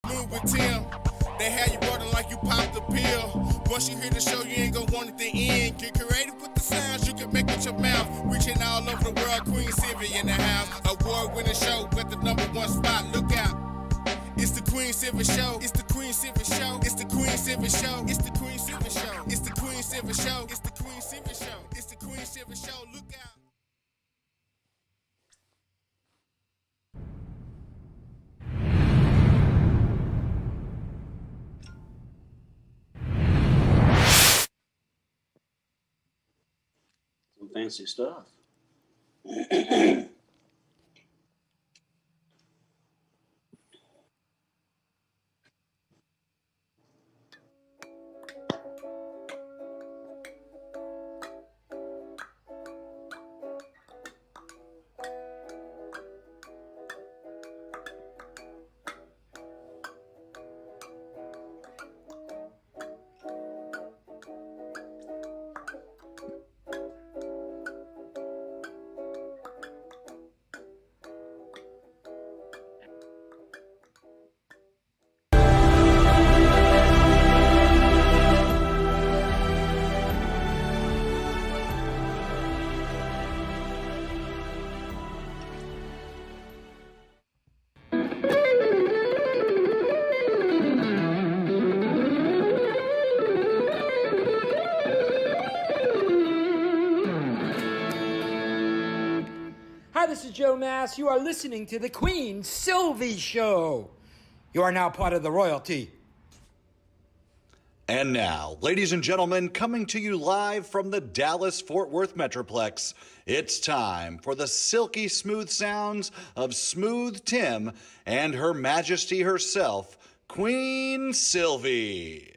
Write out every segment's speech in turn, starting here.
Move with Tim. They have you rolling like you popped the pill. Once you hear the show, you ain't gonna want it to end. Get creative with the sounds you can make with your mouth. Reaching all over the world, Queen Silvy in the house. Award-winning show with the #1 spot. Look out. It's the Queen Silvy Show. It's the Queen Silvy Show. It's the Queen Silvy Show. It's the Queen Silvy Show. It's the Queen Silvy Show. It's the Queen Silvy Show. It's the Queen Silvy Show. Look out. Some fancy stuff. Hi, this is Joe Mass. You are listening to the Queen Silvy Show. You are now part of the royalty. And now, ladies and gentlemen, coming to you live from the Dallas-Fort Worth Metroplex, it's time for the silky smooth sounds of Smooth Tim and Her Majesty herself, Queen Silvy.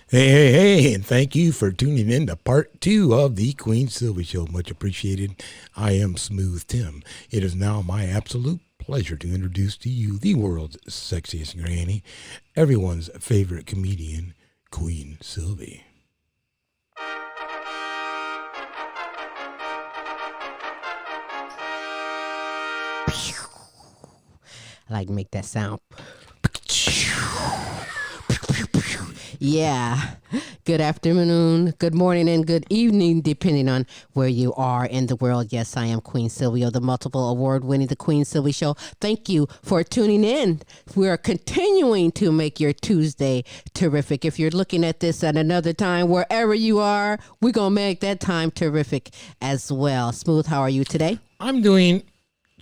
Hey, and thank you for tuning in to part 2 of the Queen Silvy Show. Much appreciated. I am Smooth Tim. It is now my absolute pleasure to introduce to you the world's sexiest granny, everyone's favorite comedian, Queen Silvy. I like to make that sound. Yeah. Good afternoon, good morning, and good evening, depending on where you are in the world. Yes, I am Queen Silvy of the multiple award-winning The Queen Silvy Show. Thank you for tuning in. We are continuing to make your Tuesday terrific. If you're looking at this at another time, wherever you are, we're going to make that time terrific as well. Smooth, how are you today? I'm doing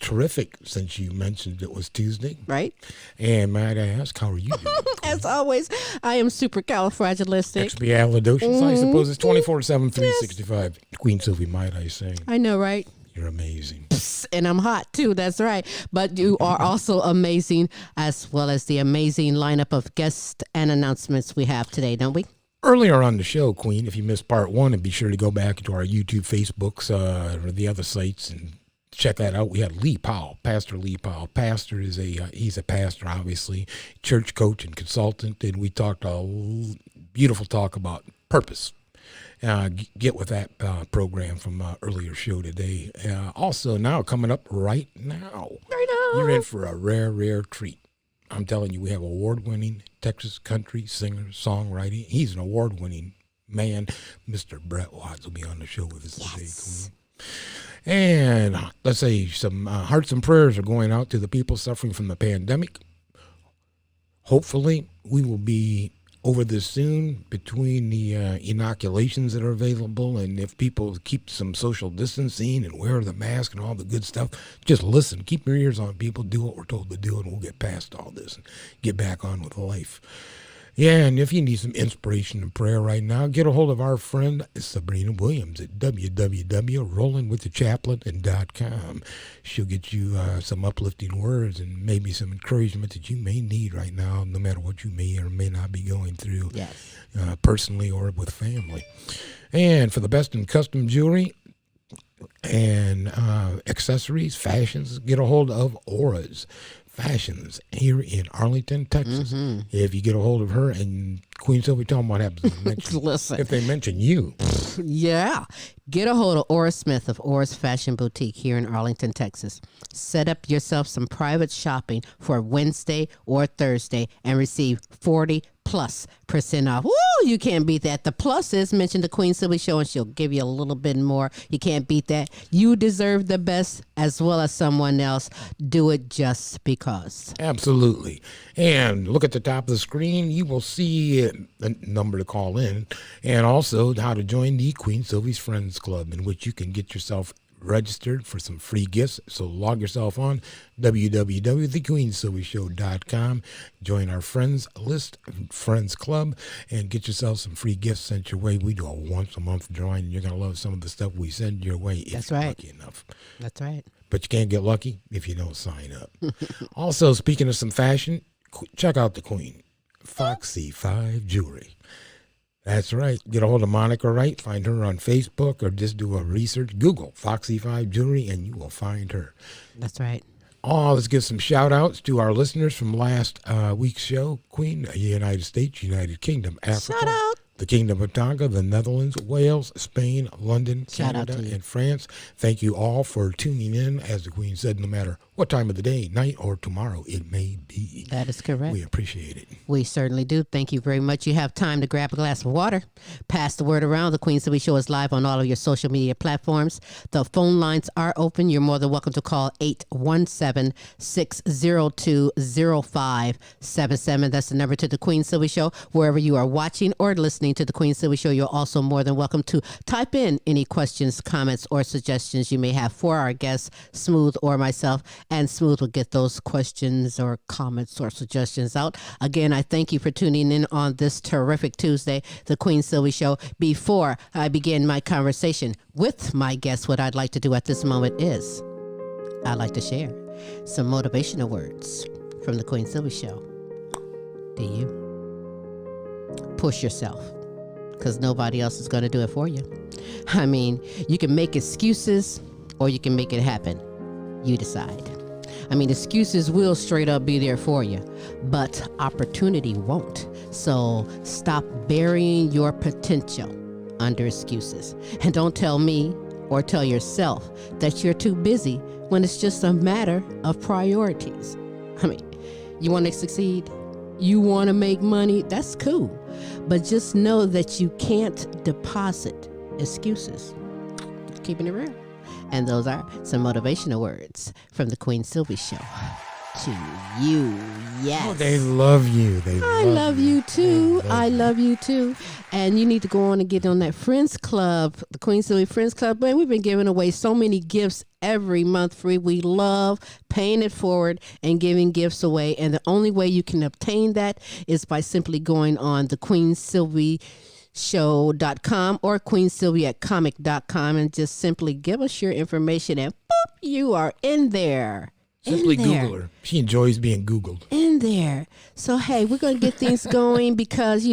terrific since you mentioned it was Tuesday. Right. And might I ask, how are you doing? As always, I am supercalifragilistic. Expialidocious. I suppose it's 24/7, 365. Queen Silvy, might I say. I know, right? You're amazing. And I'm hot too, that's right. But you are also amazing, as well as the amazing lineup of guests and announcements we have today, don't we? Earlier on the show, Queen, if you missed part 1, and be sure to go back to our YouTube, Facebooks, or the other sites and check that out. We had Lee Powell, Pastor Lee Powell. Pastor is he's a pastor, obviously, church coach and consultant, and we talked a beautiful talk about purpose. Get with that program from earlier show today. Also, now coming up right now, you're in for a rare treat. I'm telling you, we have award-winning Texas country singer, songwriter. He's an award-winning man. Mr. Brett Watts will be on the show with us today, Queen. And let's say some hearts and prayers are going out to the people suffering from the pandemic. Hopefully, we will be over this soon between the inoculations that are available. And if people keep some social distancing and wear the mask and all the good stuff, just listen. Keep your ears on people. Do what we're told to do, and we'll get past all this and get back on with life. Yeah, and if you need some inspiration and prayer right now, get a hold of our friend Sabrina Williams at www.rollingwiththechaplain.com. She'll get you some uplifting words and maybe some encouragement that you may need right now, no matter what you may or may not be going through, personally or with family. And for the best in custom jewelry and accessories, fashions, get a hold of Auras Fashions here in Arlington, Texas. If you get a hold of her and Queen Silvy, tell them what happens if they mention, Listen. if they mention you. Yeah. Get a hold of Ora Smith of Ora's Fashion Boutique here in Arlington, Texas. Set up yourself some private shopping for Wednesday or Thursday and receive 40+% off. Woo! You can't beat that. The plus is mention the Queen Silvy Show and she'll give you a little bit more. You can't beat that. You deserve the best as well as someone else. Do it just because. Absolutely. And look at the top of the screen. You will see a number to call in and also how to join the Queen Silvy's Friends Club, in which you can get yourself registered for some free gifts. So log yourself on www.thequeensylvyshow.com, join our friends list, friends club, and get yourself some free gifts sent your way. We do a once a month drawing, and you're going to love some of the stuff we send your way if That's you're right. lucky enough. That's right. But you can't get lucky if you don't sign up. Also, speaking of some fashion, check out the Queen, Foxy 5 Jewelry. That's right. Get a hold of Monica Wright. Find her on Facebook or just do a research. Google Foxy 5 Jewelry and you will find her. That's right. Oh, let's give some shout outs to our listeners from last week's show. Queen, United States, United Kingdom, Africa, Shout out. the Kingdom of Tonga, the Netherlands, Wales, Spain, London, Shout out Canada, to you. and France. Thank you all for tuning in. As the Queen said, no matter what time of the day, night, or tomorrow it may be. That is correct. We appreciate it. We certainly do. Thank you very much. You have time to grab a glass of water. Pass the word around. The Queen Silvy Show is live on all of your social media platforms. The phone lines are open. You're more than welcome to call 817-602-0577. That's the number to the Queen Silvy Show. Wherever you are watching or listening to the Queen Silvy Show, you're also more than welcome to type in any questions, comments, or suggestions you may have for our guests, Smooth or myself, and Smooth will get those questions or comments or suggestions out. Again, I thank you for tuning in on this terrific Tuesday, the Queen Silvy Show. Before I begin my conversation with my guest, what I'd like to do at this moment is I'd like to share some motivational words from the Queen Silvy Show. Do you? Push yourself, because nobody else is going to do it for you. I mean, you can make excuses or you can make it happen. You decide. I mean, excuses will straight up be there for you, but opportunity won't. So stop burying your potential under excuses. And don't tell me or tell yourself that you're too busy when it's just a matter of priorities. I mean, you want to succeed? You want to make money? That's cool. But just know that you can't deposit excuses. Keeping it real. And those are some motivational words from the Queen Silvy Show to you. Yes. Oh, they love you. I love you too. I love you too. And you need to go on and get on that Friends Club, the Queen Silvy Friends Club. Man, we've been giving away so many gifts every month free. We love paying it forward and giving gifts away. And the only way you can obtain that is by simply going on the Queen Silvy show.com or queensylvia@comic.com and just simply give us your information and boop, you are in there. Simply In there. Google her. She enjoys being Googled. In there. So, hey, we're going to get things going because,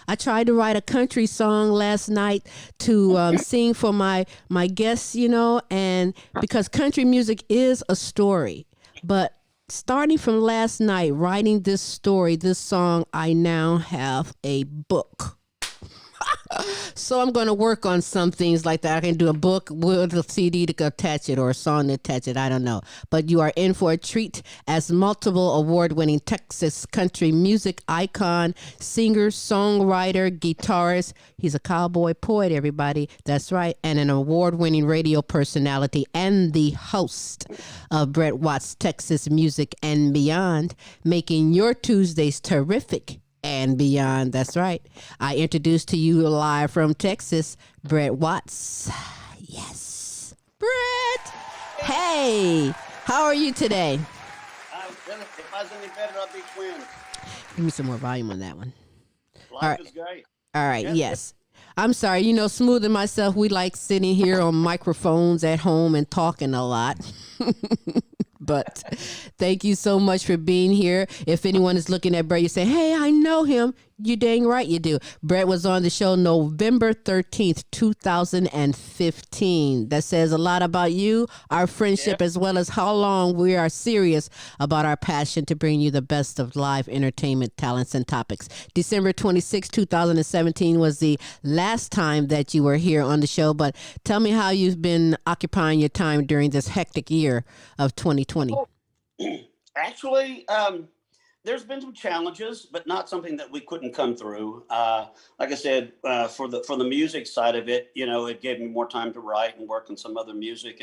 I tried to write a country song last night to sing for my guests, and because country music is a story. But starting from last night, writing this story, this song, I now have a book. So I'm going to work on some things like that. I can do a book with a CD to attach it or a song to attach it. I don't know. But you are in for a treat as multiple award-winning Texas country music icon, singer, songwriter, guitarist. He's a cowboy poet, everybody. That's right. And an award-winning radio personality and the host of Brett Watt's Texas Music and Beyond, making your Tuesdays terrific and beyond. That's right. I introduce to you live from Texas, Brett Watts. Yes. Brett. Hey, how are you today? If I was any better, I'd be twins. Give me some more volume on that one. Life is great. All right. Yes. I'm sorry. Smooth and myself, we like sitting here on microphones at home and talking a lot. But thank you so much for being here. If anyone is looking at Brett, you say, hey, I know him. You dang right you do. Brett was on the show November 13th, 2015. That says a lot about you, our friendship, as well as how long we are serious about our passion to bring you the best of live entertainment, talents, and topics. December 26, 2017 was the last time that you were here on the show, but tell me how you've been occupying your time during this hectic year of 2020. Actually, there's been some challenges, but not something that we couldn't come through. Like I said, for the music side of it, it gave me more time to write and work on some other music,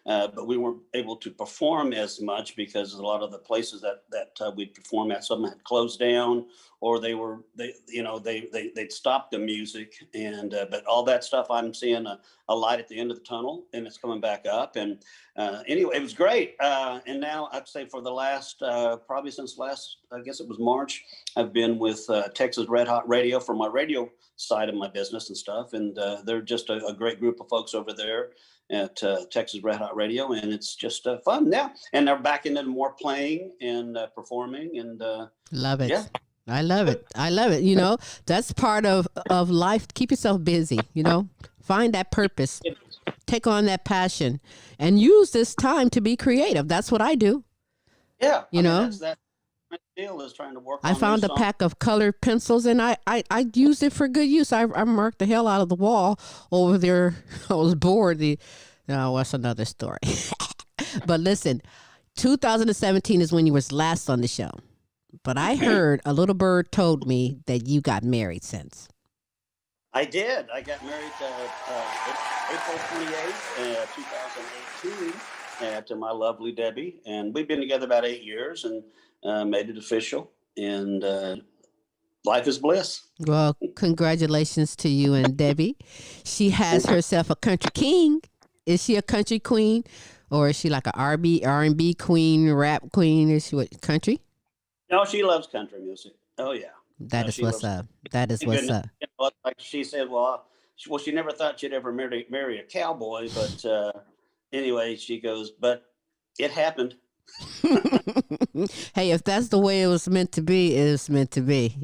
but we weren't able to perform as much because a lot of the places that we'd perform at, some had closed down, or they'd stopped the music, but all that stuff, I'm seeing a light at the end of the tunnel, and it's coming back up. And anyway, it was great. And now I'd say for the last, probably since last, I guess it was March, I've been with Texas Red Hot Radio for my radio side of my business and stuff. And they're just a great group of folks over there at Texas Red Hot Radio. And it's just fun now. And they're back into more playing and performing. And love it. Yeah. I love it. That's part of life. Keep yourself busy, find that purpose, take on that passion, and use this time to be creative. That's what I do. Yeah. That's my deal, is trying to work I on found a pack of colored pencils, and I used it for good use. I marked the hell out of the wall over there. I was bored. That's another story. But listen, 2017 is when you was last on the show. But I heard a little bird told me that you got married since. I did. I got married April 28th, 2018 to my lovely Debbie. And we've been together about 8 years and made it official. And life is bliss. Well, congratulations to you and Debbie. She has herself a country king. Is she a country queen? Or is she like a R&B queen, rap queen? Is she what, country? No, she loves country music. Oh, yeah. That is what's up. That is what's up. Like she said, she never thought she'd ever marry a cowboy. But anyway, she goes, but it happened. Hey, if that's the way it was meant to be, it was meant to be,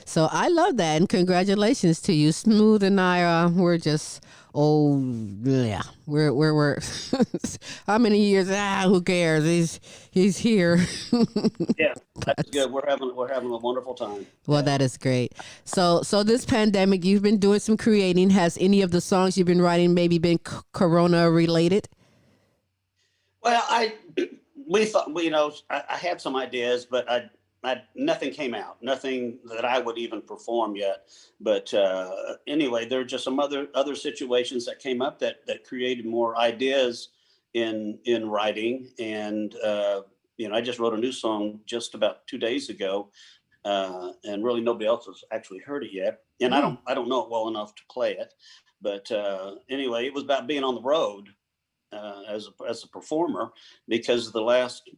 So I love that, and congratulations to you. Smooth and I, we're just, we're how many years? Who cares? He's here. Yeah, that's good. We're having a wonderful time. Well, that is great. So this pandemic, you've been doing some creating. Has any of the songs you've been writing maybe been Corona related? Well, we thought, I had some ideas, but nothing came out, nothing that I would even perform yet. But anyway, there are just some other situations that came up that created more ideas in writing. And, I just wrote a new song just about 2 days ago, and really nobody else has actually heard it yet. And I don't know it well enough to play it. But anyway, it was about being on the road. As a performer, because the last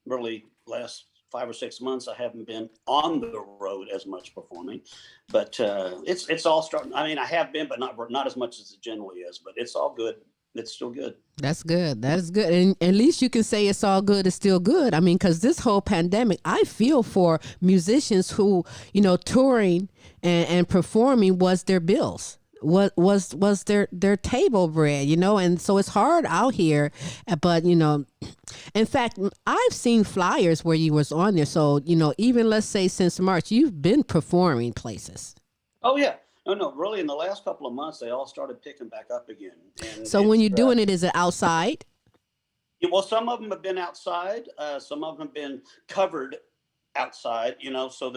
5 or 6 months I haven't been on the road as much performing, but it's all starting. I mean, I have been, but not as much as it generally is. But it's all good. It's still good. That's good. That is good. And at least you can say it's all good. It's still good. I mean, because this whole pandemic, I feel for musicians who, touring and performing was their bills. Was their table bread, and so it's hard out here. But in fact, I've seen flyers where you was on there. So even let's say since March, you've been performing places. Oh yeah, no, really. In the last couple of months, they all started picking back up again. And so when you're doing it, is it outside? Yeah, well, some of them have been outside. Some of them have been covered outside, so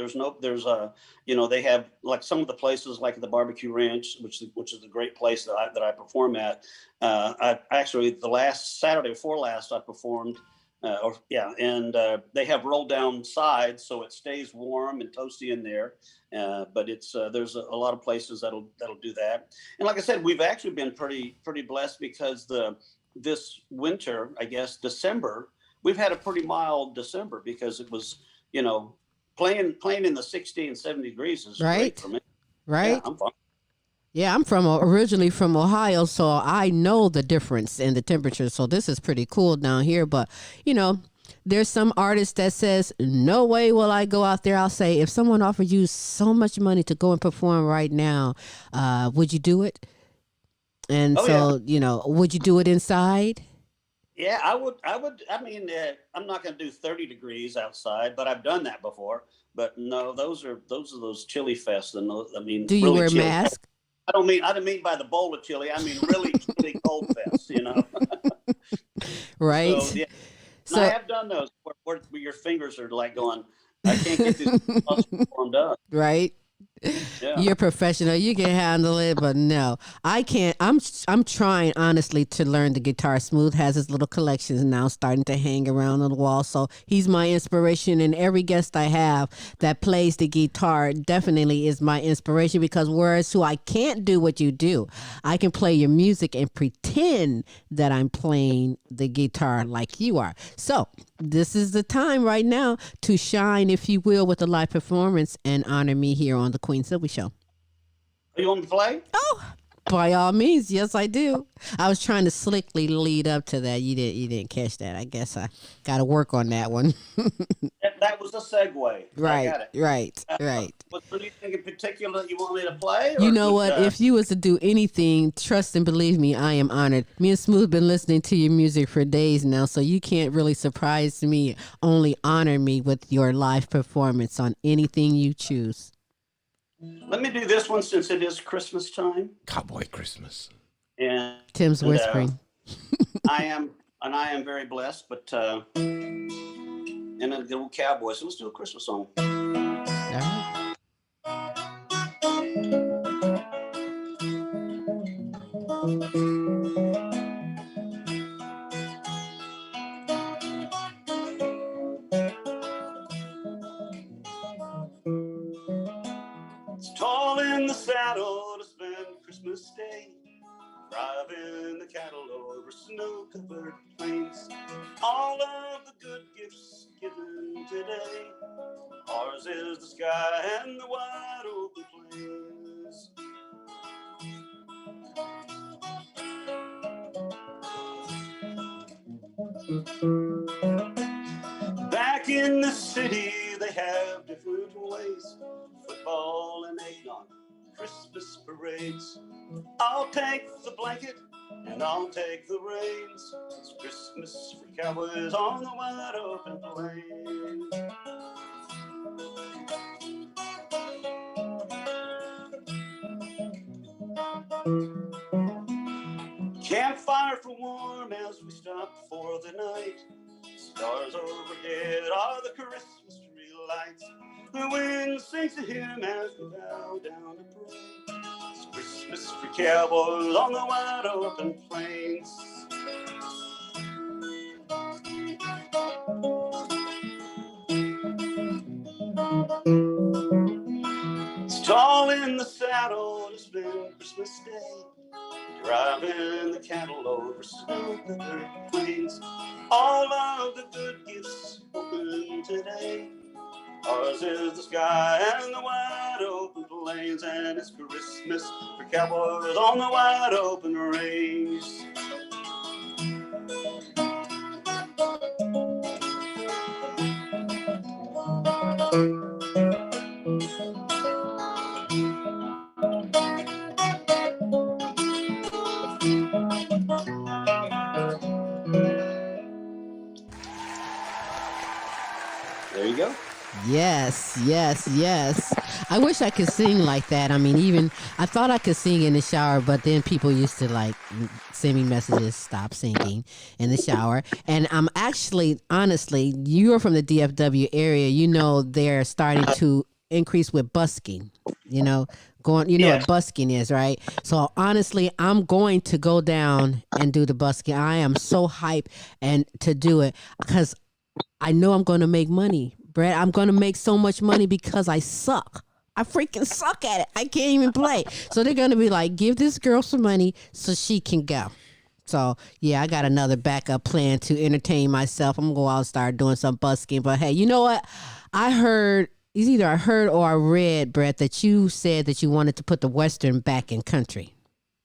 they have, like, some of the places like the Barbecue Ranch, which is a great place that I perform at. I actually, the last Saturday before last, I performed, and they have roll down sides, so it stays warm and toasty in there. But it's there's a lot of places that'll do that. And like I said, we've actually been pretty blessed because this winter, I guess December, we've had a pretty mild December because it was, playing in the 60 and 70 degrees is great for me. Right. Yeah, I'm fine. Yeah, I'm originally from Ohio, so I know the difference in the temperature. So this is pretty cool down here. But, there's some artist that says, no way will I go out there. I'll say, if someone offered you so much money to go and perform right now, would you do it? And would you do it inside? Yeah, I would. I mean, I'm not going to do 30 degrees outside, but I've done that before. But no, those are those chili fests. And I mean, do you really wear a chilly. mask? I didn't mean by the bowl of chili. I mean really chilly cold fest. Right. So, yeah. So I have done those where your fingers are like going, I can't get this formed up. Right. Yeah. You're a professional. You can handle it, but no, I can't. I'm trying honestly to learn the guitar. Smooth has his little collections now starting to hang around on the wall. So he's my inspiration, and every guest I have that plays the guitar definitely is my inspiration, because whereas who I can't do what you do, I can play your music and pretend that I'm playing the guitar like you are. So this is the time right now to shine, if you will, with a live performance and honor me here on the Queen Silvy Show. You want me to play? Oh, by all means, yes, I do. I was trying to slickly lead up to that. You didn't catch that. I guess I got to work on that one. That was a segue. Right, I got it. right. Was there anything in particular that you want me to play? You know what? If you was to do anything, trust and believe me, I am honored. Me and Smooth been listening to your music for days now, so you can't really surprise me. Only honor me with your live performance on anything you choose. Let me do this one since it is Christmas time. Cowboy Christmas. And Tim's whispering. I am very blessed, but and a good old cowboy. So let's do a Christmas song. All right. It's tall in the saddle to spend Christmas Day, driving the cattle over snow-covered plains. All of the good gifts given today, ours is the sky and the wide open plains. Back in the city, they have different ways. Football and eggnog, Christmas parades. I'll take the blanket and I'll take the reins. It's Christmas for cowboys on the wide open plains. Campfire for warm as we stop for the night. Stars overhead are the Christmas tree lights. The wind sings a hymn as we bow down to pray. It's Christmas for cowboys on the wide open plains. It's tall in the saddle to spend Christmas Day, driving the cattle over snow-covered plains. All of the good gifts open today. Ours is the sky and the wide open plains, and it's Christmas for cowboys on the wide open range. There you go. Yes. I wish I could sing like that. I mean, I thought I could sing in the shower, but then people used to like send me messages, stop singing in the shower. And I'm actually, honestly, you're from the DFW area. You know, they're starting to increase with busking, know what busking is, right? So honestly, I'm going to go down and do the busking. I am so hyped and to do it because I know I'm going to make money, Brett. I'm going to make so much money because I suck. I freaking suck at it. I can't even play. So they're going to be like, give this girl some money so she can go. So, yeah, I got another backup plan to entertain myself. I'm going to go out and start doing some busking. But, hey, you know what? I heard or I read, Brett, that you said that you wanted to put the Western back in country,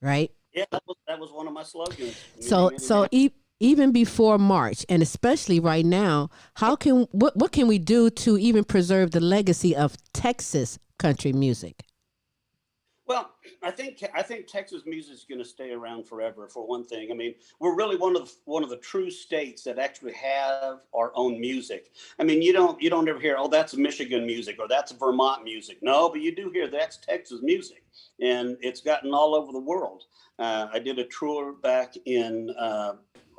right? Yeah, that was one of my slogans. even before March, and especially right now, what can we do to even preserve the legacy of Texas country music? Well, I think Texas music is going to stay around forever. For one thing, I mean, we're really one of the true states that actually have our own music. I mean, you don't ever hear, oh, that's Michigan music or that's Vermont music. No, but you do hear that's Texas music, and it's gotten all over the world. I did a tour back in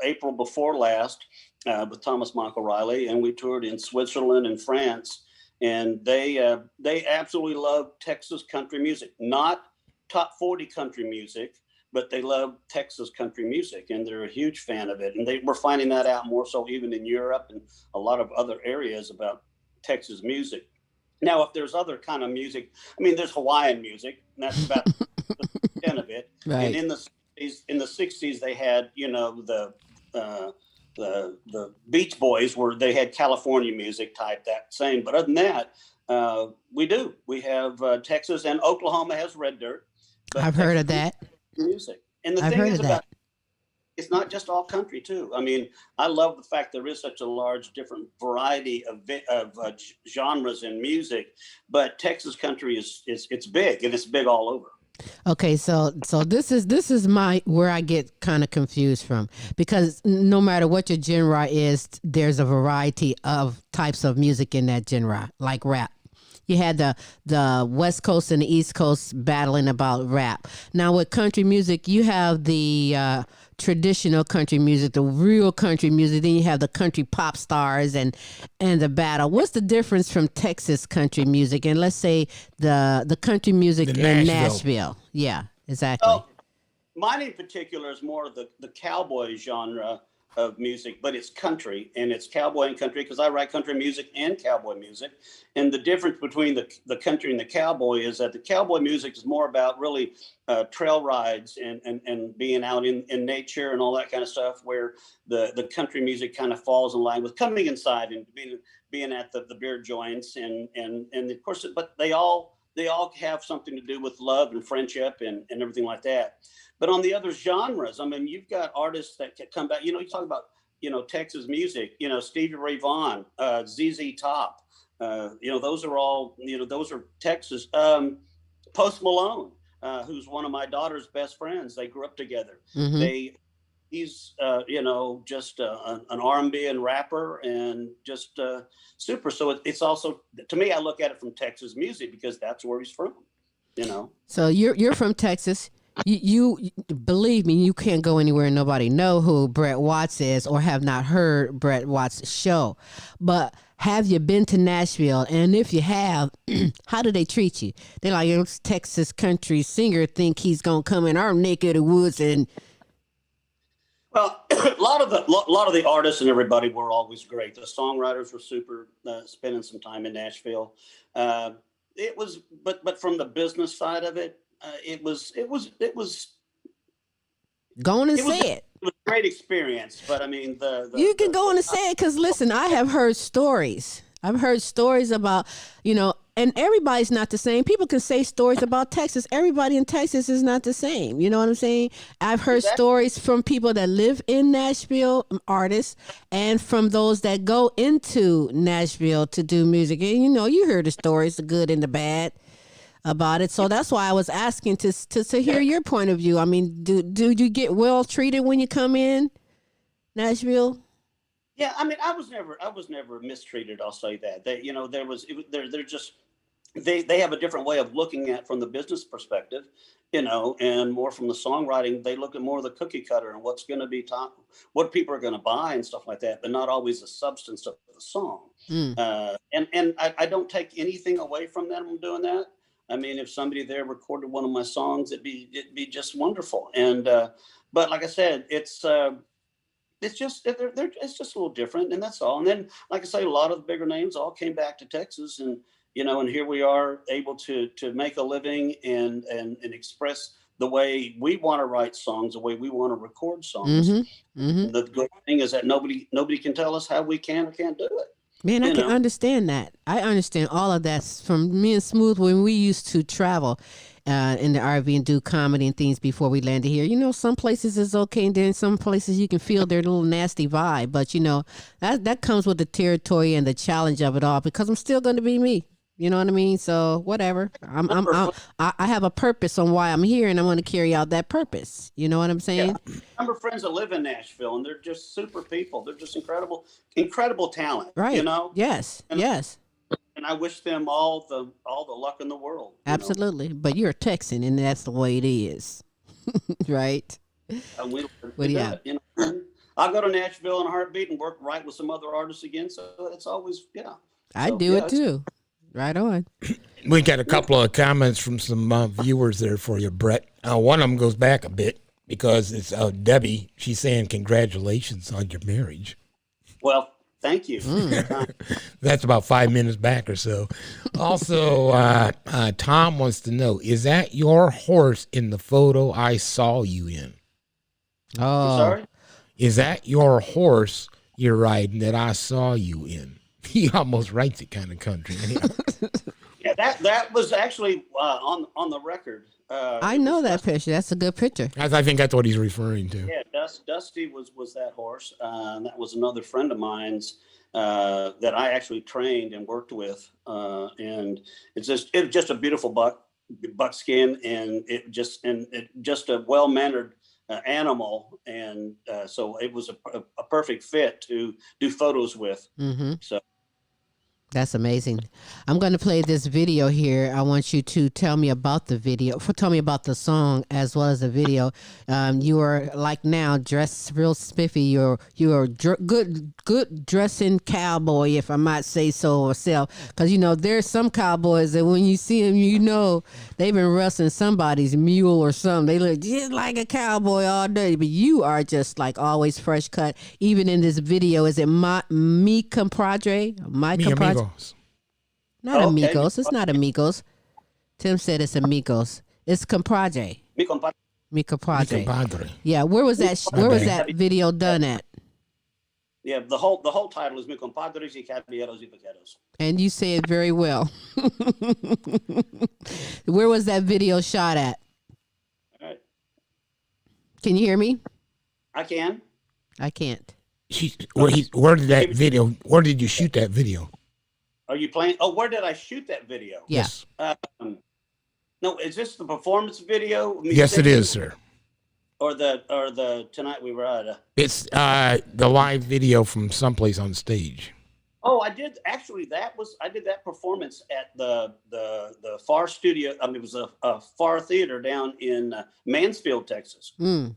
April before last with Thomas Michael Riley, and we toured in Switzerland and France, and they absolutely love Texas country music, not top 40 country music, but they love Texas country music, and they're a huge fan of it. And we're finding that out more so even in Europe and a lot of other areas about Texas music. Now, if there's other kind of music, I mean, there's Hawaiian music, and that's about the extent of it. Right. And in the 60s, they had, the Beach Boys, where they had California music type that same. But other than that, we have Texas, and Oklahoma has red dirt. But I've heard of that music. And the I've thing heard is of about that. it's not just all country too. I mean, I love the fact there is such a large different variety of genres in music, but Texas country is it's big, and it's big all over. Okay, so this is my where I get kind of confused from, because no matter what your genre is, there's a variety of types of music in that genre, like rap. You had the West Coast and the East Coast battling about rap. Now with country music, you have the traditional country music, the real country music. Then you have the country pop stars and the battle. What's the difference from Texas country music and, let's say, the country music in Nashville? Yeah, exactly. Oh, mine in particular is more of the cowboy genre of music, but it's country, and it's cowboy and country because I write country music and cowboy music. And the difference between the country and the cowboy is that the cowboy music is more about really trail rides and being out in nature and all that kind of stuff, where the country music kind of falls in line with coming inside and being at the beer joints and of course, but they all have something to do with love and friendship and everything like that. But on the other genres, I mean, you've got artists that can come back. You talk about, Texas music, Stevie Ray Vaughan, ZZ Top, those are all, those are Texas. Post Malone, who's one of my daughter's best friends. They grew up together. Mm-hmm. He's just an R&B and rapper, and just super. So it's also, to me, I look at it from Texas music because that's where he's from. So you're from Texas. You believe me, you can't go anywhere and nobody know who Brett Watts is or have not heard Brett Watts' show. But have you been to Nashville? And if you have, how do they treat you? They're like, this Texas country singer think he's gonna come in our neck of the woods and. Well, a lot of the artists and everybody were always great. The songwriters were super. Spending some time in Nashville, it was. But from the business side of it, it was. Go on and say it. It was a great experience, but I mean, you can go on and say it because listen, I have heard stories. I've heard stories about, and everybody's not the same. People can say stories about Texas. Everybody in Texas is not the same. You know what I'm saying? I've heard stories from people that live in Nashville, artists, and from those that go into Nashville to do music. And you hear the stories, the good and the bad about it. So that's why I was asking to hear your point of view. I mean, do you get well treated when you come in Nashville? Yeah, I mean, I was never mistreated. I'll say that. They have a different way of looking at from the business perspective, and more from the songwriting. They look at more of the cookie cutter and what's going to be top, what people are going to buy and stuff like that, but not always the substance of the song. And I don't take anything away from them from doing that. I mean, if somebody there recorded one of my songs, it'd be just wonderful. And but like I said, it's just it's just a little different, and that's all. And then, like I say, a lot of the bigger names all came back to Texas, and and here we are able to make a living and express the way we want to write songs, the way we want to record songs. The good thing is that nobody can tell us how we can or can't do it. Man, I You can know. understand that. I understand all of that from me and Smooth when we used to travel in the RV and do comedy and things before we landed here. You know, some places is okay, and then some places you can feel their little nasty vibe. But you know, that comes with the territory and the challenge of it all. Because I'm still going to be me. You know what I mean? So whatever. I have a purpose on why I'm here, and I'm going to carry out that purpose. You know what I'm Yeah, saying? number of friends that live in Nashville, and they're just super people. They're just incredible talent. You Right. know, Yes. and Yes. I wish them all the luck in the world. You know, Absolutely. But you're a Texan, and that's the way it is. Right? and we What do do you it. have? You know, I'll go to Nashville in a heartbeat and work right with some other artists again. So it's always I So do yeah, it too. Right on. We got a couple of comments from some viewers there for you, Brett. One of them goes back a bit because it's Debbie. She's saying congratulations on your marriage. Well, thank you. That's about 5 minutes back or so. Also, Tom wants to know, is that your horse in the photo I saw you in? Oh, I'm sorry. Is that your horse you're riding that I saw you in? He almost writes it kind of country. Yeah, that was actually on the record. I know that picture. That's a good picture. I think that's what he's referring to. Yeah, Dusty was that horse. And that was another friend of mine's that I actually trained and worked with. And it's just a beautiful buckskin, and it just a well mannered animal, and so it was a perfect fit to do photos with. Mm-hmm. So. That's amazing. I'm going to play this video here. I want you to tell me about the video. Tell me about the song as well as the video. You are like now dressed real spiffy. You're good dressing cowboy, if I might say so myself. Because you know there's some cowboys that when you see them, you know they've been wrestling somebody's mule or something. They look just like a cowboy all day. But you are just like always fresh cut. Even in this video, is it mi compadre? My compadre. Not Okay. amigos. It's not amigos. Tim said it's amigos. It's compadre. Mi compadre. Mi compadre. Mi compadre. Yeah. Where was that? Where was that video done at? Yeah, the whole title is Mi compadres y caballeros y vaqueros. And you say it very well. Where was that video shot at? All right. Can you hear me? I can. I can't. Where did you shoot that video? Are you playing? Oh, where did I shoot that video? Yeah. Yes. No, is this the performance video? Yes, it is, sir. Or the tonight we were at. It's the live video from someplace on stage. Oh, I did actually. I did that performance at the Far Studio. I mean, it was a Far Theater down in Mansfield, Texas. All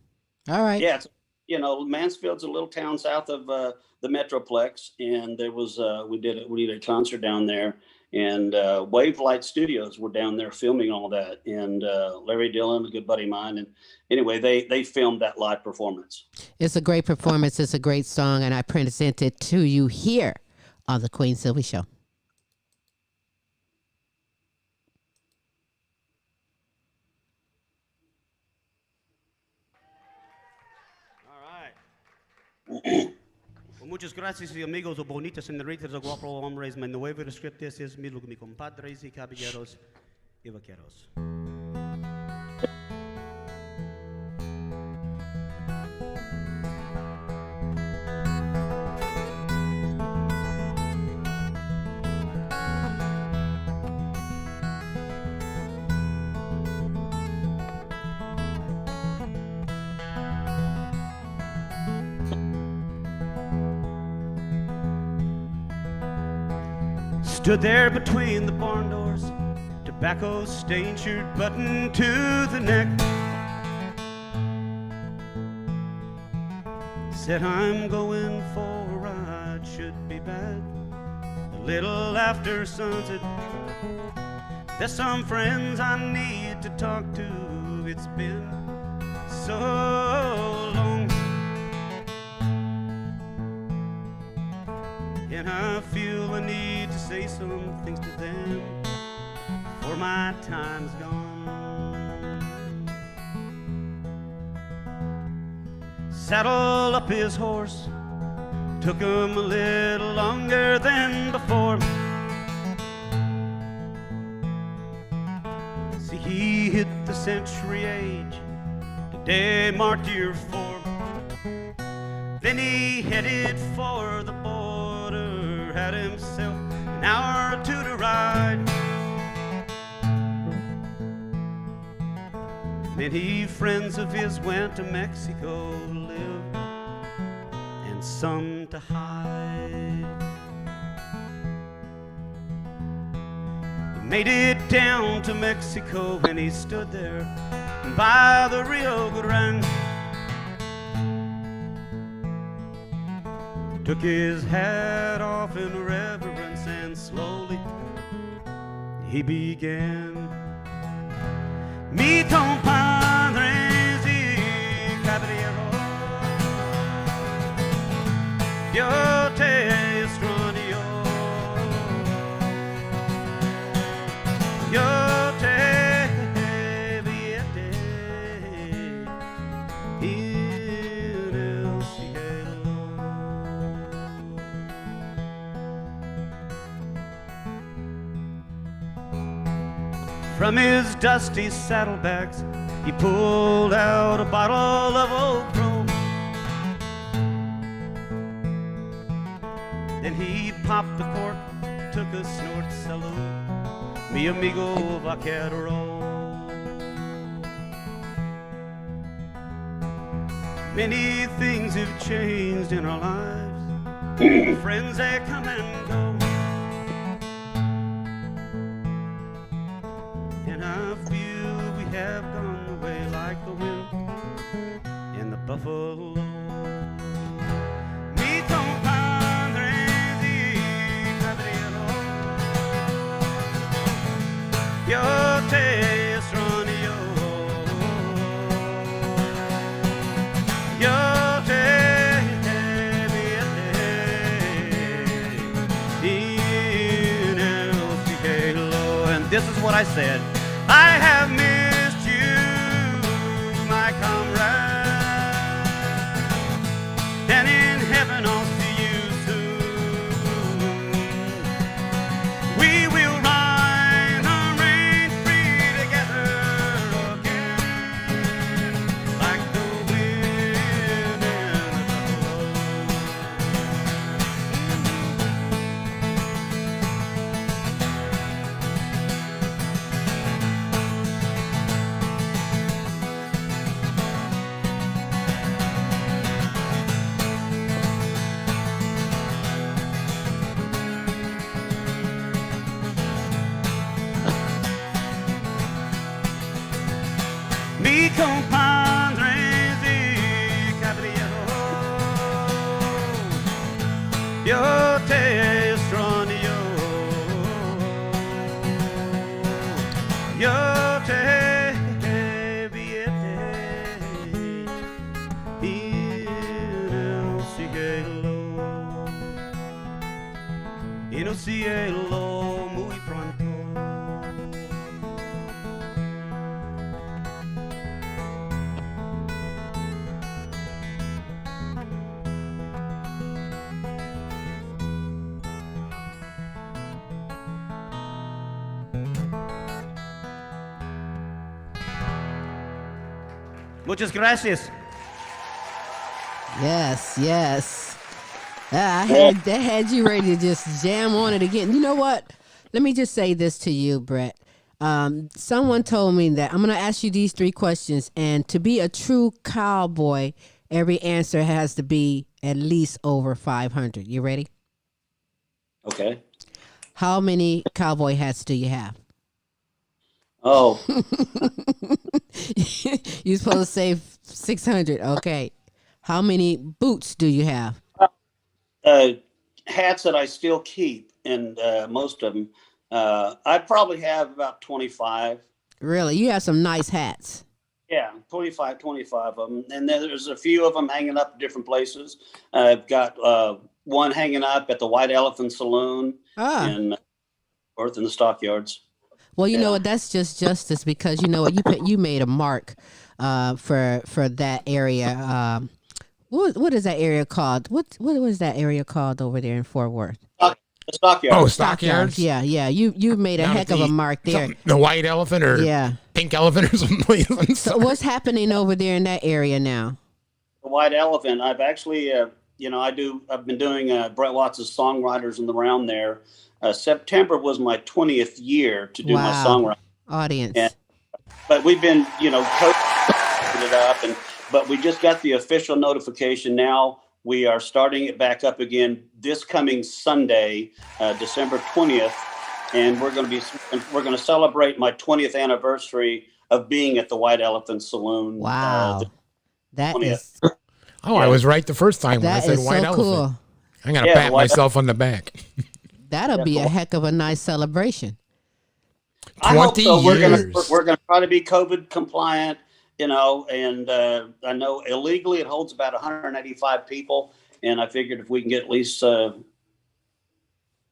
right. Yeah, Mansfield's a little town south of the Metroplex, and there was we did a concert down there, and Wave Light Studios were down there filming all that, and Larry Dillon, a good buddy of mine, and anyway, they filmed that live performance. It's a great performance. It's a great song, and I present it to you here on the Queen Silvy Show. Muchas gracias y amigos o bonitas señoritas o guapos hombres. My nuevo script es mi compadres y caballeros y vaqueros. Stood there between the barn doors, tobacco stained shirt buttoned to the neck. Said I'm going for a ride, should be back a little after sunset. There's some friends I need to talk to, it's been so long. And I feel the need to say some things to them before my time's gone. Saddle up his horse, Took him a little longer than before. See, he hit the century age the day marked year 4. Then he headed for the border, had himself an hour or two to ride. Many friends of his went to Mexico to live, and some to hide. He made it down to Mexico and he stood there by the Rio Grande. Took his hat off in reverence and slowly he began. Mi compadre y caballero, yo te extraño, yo te viete en el cielo. From his dusty saddlebags, he pulled out a bottle of old Chrome. Then he popped the cork, took a snort, salute, mi amigo vaquero. Many things have changed in our lives. Friends, they come and go. And I feel we have gone away like the wind in the buffalo. Mi compadre y caballero, yo te extraño, yo te viete en el cielo. And this is what I said. I have missed you, my comrade, and in heaven I'll see you soon. We will ride the rain free together again, like the wind and mi compadre y caballero, yo te extraño, yo te viete en el cielo muy pronto. Muchas gracias. Yes, yes. That had you ready to just jam on it again. You know what? Let me just say this to you, Brett. Someone told me that I'm going to ask you these 3 questions, and to be a true cowboy, every answer has to be at least over 500. You ready? Okay. How many cowboy hats do you have? Oh, You're supposed to say 600. Okay. How many boots do you have? hats that I still keep, and most of them. I probably have about 25. Really? You have some nice hats. Yeah, 25 of them. And then there's a few of them hanging up at different places. I've got one hanging up at the White Elephant Saloon in North in the Stockyards. Well, you know what? That's just justice, because you know what? You made a mark for that area. What is that area called? What was that area called over there in Fort Worth? The Stockyard. Oh, Stockyards. Yeah, yeah. You made a Down heck at of a the- mark there. The white elephant or Yeah. pink elephant or something. So what's happening over there in that area now? The White Elephant. I've actually, I've been doing Brett Watts' Songwriters in the Round there. September was my 20th year to do my songwriting. Audience. But we've been, posting it up, but we just got the official notification now. We are starting it back up again this coming Sunday, December 20th, and we're going to celebrate my 20th anniversary of being at the White Elephant Saloon. Wow, that 20th. is Oh, I was right the first time when I that said is white so elephant. cool. I'm gonna pat myself on the back. That'll be a heck of a nice celebration. I hope so. 20 years. We're gonna try to be COVID compliant, and I know illegally it holds about 185 people, and I figured if we can get at least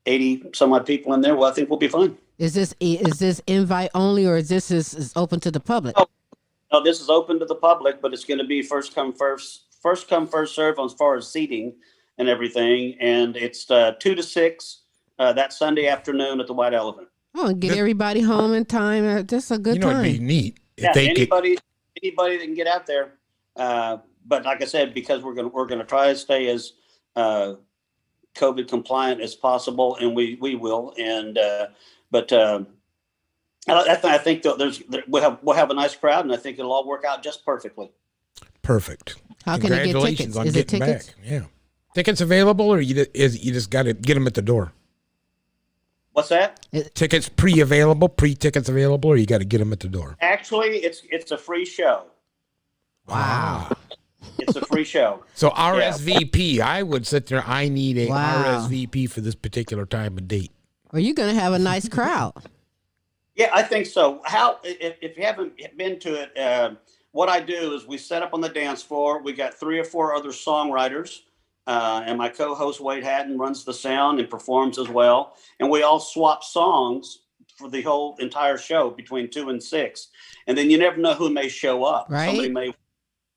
80 some odd people in there, well, I think we'll be fine. Is this invite only, or is this is open to the public? Oh. No, this is open to the public, but it's going to be first come first serve as far as seating and everything, and it's 2 to 6 that Sunday afternoon at the White Elephant. Oh, and get everybody home in time. That's a good time. It'd be neat if Yeah, they anybody that can get out there. But like I said, because we're gonna try to stay as COVID compliant as possible, and we will. And I think that we'll have a nice crowd, and I think it'll all work out just perfectly. Perfect. How can you get Congratulations tickets? on Is it getting tickets? back. Yeah. Tickets available, or you just got to get them at the door? What's that? Tickets pre-tickets available, or you got to get them at the door? Actually, it's a free show. Wow. It's a free show. So RSVP, I would sit there. I need a Wow. RSVP for this particular time of date. Well, you're gonna have a nice crowd. Yeah, I think so. If you haven't been to it, what I do is we set up on the dance floor. We got 3 or 4 other songwriters, and my co-host Wade Hatton runs the sound and performs as well. And we all swap songs for the whole entire show between 2 and 6. And then you never know who may show up. Right. Somebody may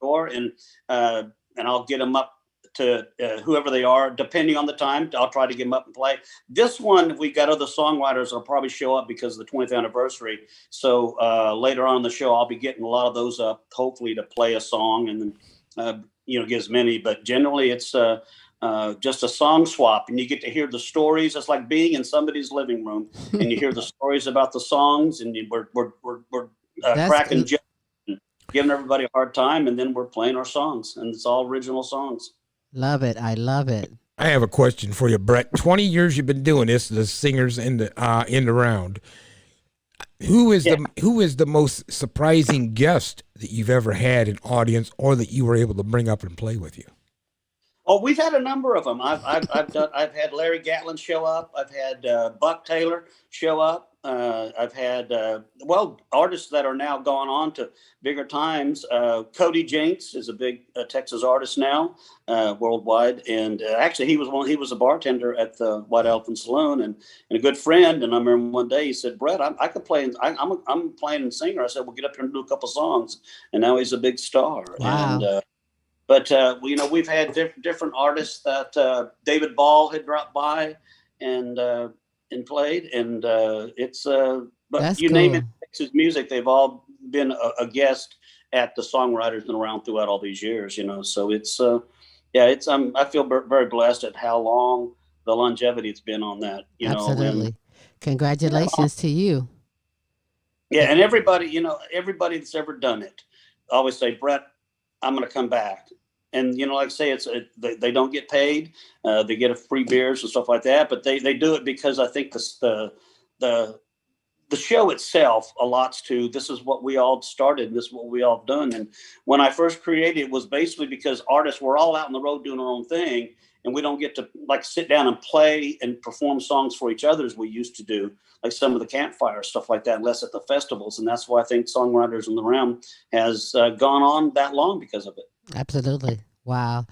or and I'll get them up to whoever they are, depending on the time. I'll try to get them up and play. This one, we got other songwriters that'll probably show up because of the 20th anniversary. So later on in the show, I'll be getting a lot of those up, hopefully to play a song and then, get as many. But generally, it's just a song swap, and you get to hear the stories. It's like being in somebody's living room, and you hear the stories about the songs, and we're cracking jokes, and giving everybody a hard time, and then we're playing our songs, and it's all original songs. Love it. I love it. I have a question for you, Brett. 20 years you've been doing this, the singers in the round. Who is the most surprising guest that you've ever had in audience, or that you were able to bring up and play with you? Oh, we've had a number of them. I've had Larry Gatlin show up. I've had Buck Taylor show up. I've had artists that are now gone on to bigger times. Cody Jinks is a big Texas artist now, worldwide, and actually he was a bartender at the White Elephant Saloon and a good friend. And I remember one day he said, "Brett, I could play. I'm playing and singer." I said, "Well, get up here and do a couple songs." And now he's a big star. Wow. And, But we've had different artists that David Ball had dropped by and played, and but That's you name cool. it, Texas music, they've all been a guest at the Songwriters and around throughout all these years. So it's I feel very blessed at how long the longevity it's been on that. Absolutely. Congratulations to you. Yeah, and everybody that's ever done it always say, "Brett, I'm going to come back." And, like I say, they don't get paid. They get a free beers and stuff like that. But they do it because I think the show itself allots to, this is what we all started. This is what we all done. And when I first created it was basically because artists were all out on the road doing our own thing. And we don't get to sit down and play and perform songs for each other as we used to do, like some of the campfire stuff like that, less at the festivals. And that's why I think Songwriters in the Round has gone on that long because of it. Absolutely. Wow.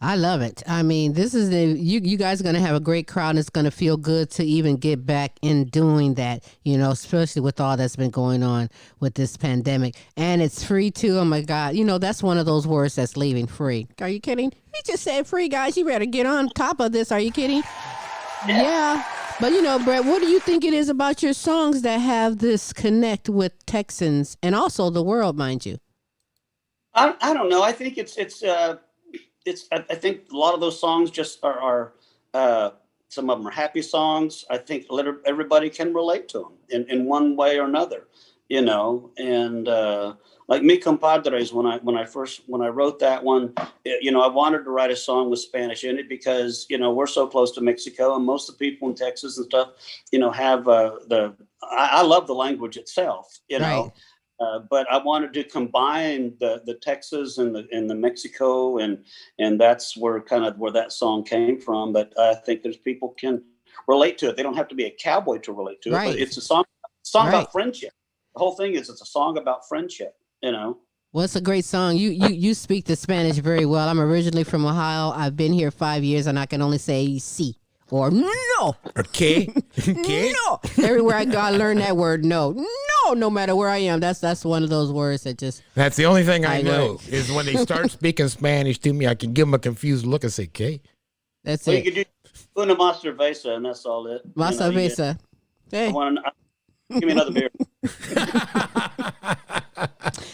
I love it. I mean, this is you guys are going to have a great crowd, and it's going to feel good to even get back in doing that, especially with all that's been going on with this pandemic. And it's free too. Oh my God. That's one of those words that's leaving, free. Are you kidding? We just said free, guys. You better get on top of this. Are you kidding? Yeah. But Brett, what do you think it is about your songs that have this connect with Texans and also the world, mind you? I don't know. I think I think a lot of those songs just are some of them are happy songs. I think everybody can relate to them in one way or another, and like Mi Compadres, when I wrote that one, I wanted to write a song with Spanish in it because, we're so close to Mexico, and most of the people in Texas and stuff, have I love the language itself, Right. But I wanted to combine the Texas and the Mexico, and that's where that song came from. But I think there's people can relate to it. They don't have to be a cowboy to relate to it. But it's a song Right. about friendship. The whole thing is it's a song about friendship. Well, it's a great song. You speak the Spanish very well. I'm originally from Ohio. I've been here 5 years, and I can only say sí or no. Okay. No. Everywhere I go, I learn that word no. No, no matter where I am. That's one of those words that just... That's the only thing I know learned. is when they start speaking Spanish to me, I can give them a confused look and say, "Okay." That's Well, it. you could do una más cerveza, and that's all it. Más cerveza. Hey. Give me another beer.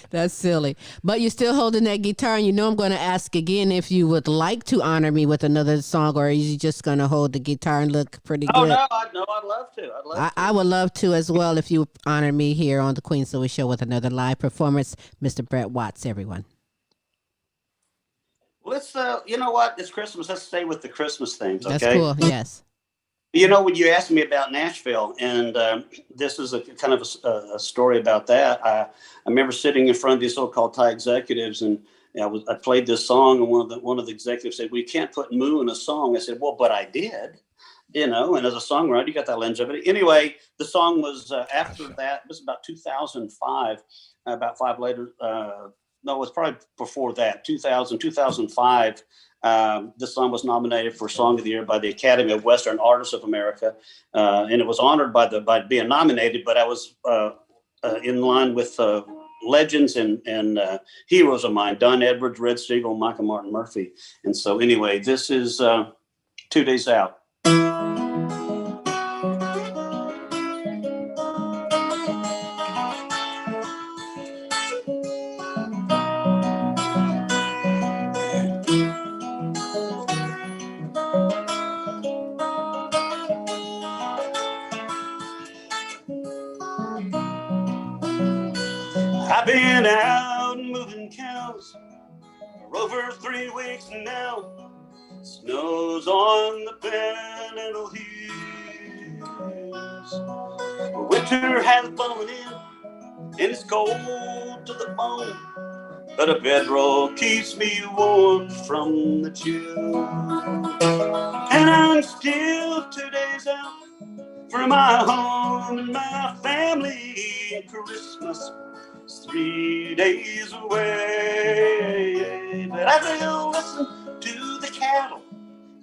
That's silly. But you're still holding that guitar, and I'm going to ask again if you would like to honor me with another song, or are you just going to hold the guitar and look pretty good? Oh, no, I'd love to. I would love to as well if you honor me here on the Queen Silvy Show with another live performance. Mr. Brett Watts, everyone. Let's, you know what? It's Christmas. Let's stay with the Christmas themes, okay? That's cool, yes. When you asked me about Nashville, and this is a kind of a story about that. I remember sitting in front of these so-called Thai executives, and I played this song, and one of the executives said, "Well, you can't put moo in a song." I said, "Well, but I did." And as a songwriter, you got that longevity. Anyway, the song was after that. It was about 2005. About five later. No, it was probably before that. 2005. This song was nominated for Song of the Year by the Academy of Western Artists of America, and it was honored by being nominated. But I was in line with legends and heroes of mine: Don Edwards, Red Steagall, Michael Martin Murphey. And so, anyway, this is 2 Days Out. I've been out moving cows for over 3 weeks now. Snow's on the Panhandle Hills. Winter has blown in and it's cold to the bone, but a bedroll keeps me warm from the chill. And I'm still 2 days out from my home and my family. Christmas is 3 days away, but I will listen to the cattle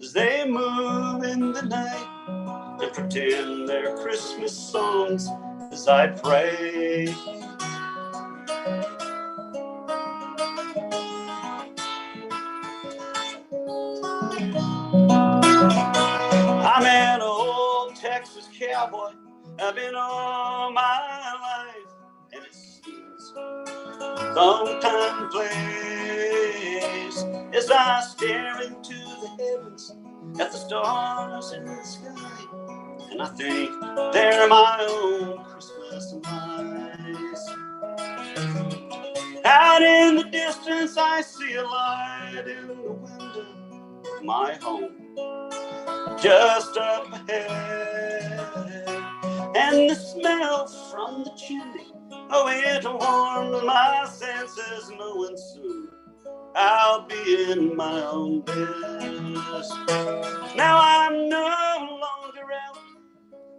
as they move in the night and pretend they're Christmas songs as I pray. I'm an old Texas cowboy. I've been all my life, and it seems some time and place as I stare into the heavens at the stars in the sky, and I think they're my own Christmas lights. Out in the distance, I see a light in the window of my home, just up ahead, and the smell from the chimney, oh, it warms my senses, knowing soon I'll be in my own bed. Now I'm no longer out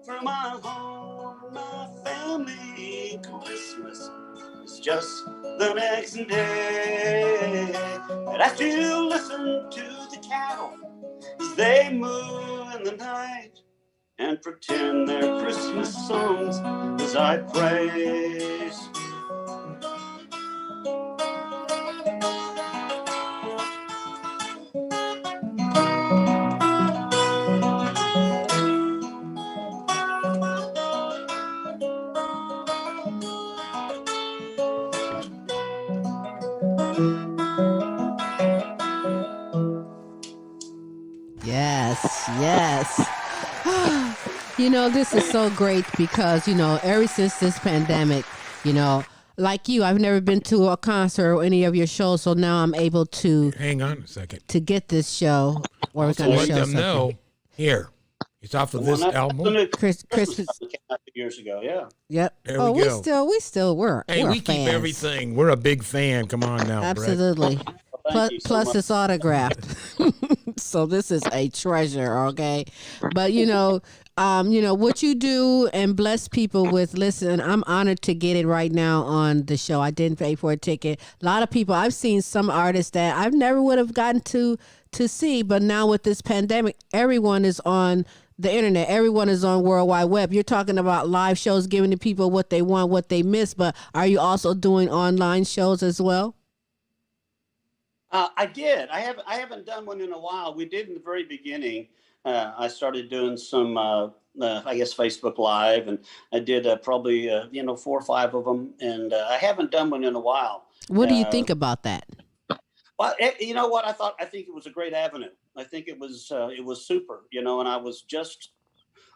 from my home, my family. Christmas is just the next day, but I still listen to the cattle as they moo in the night and pretend they're Christmas songs as I praise. Yes, yes. You know, this is so great because, you know, ever since this pandemic, you know, like you, I've never been to a concert or any of your shows, so now I'm able to Hang on a second. to get this show where we're Also, going to let show them something. know. Here, it's off of this album. Christmas. Came out 2 years ago, yeah. Yep. There Oh, we go. we're Hey, we fans. keep everything. We're a big fan. Come on now, Brett. Absolutely. Thank you so Plus much. it's autographed. So this is a treasure, okay? But you know what you do and bless people with. Listen, I'm honored to get it right now on the show. I didn't pay for a ticket. A lot of people, I've seen some artists that I've never would have gotten to see, but now with this pandemic, everyone is on the internet. Everyone is on World Wide Web. You're talking about live shows, giving the people what they want, what they miss, but are you also doing online shows as well? I did. I haven't done one in a while. We did in the very beginning. I started doing some, I guess, Facebook Live, and I did probably 4 or 5 of them. And I haven't done one in a while. What do you think about that? Well, you know what? I think it was a great avenue. I think it was super. And I was just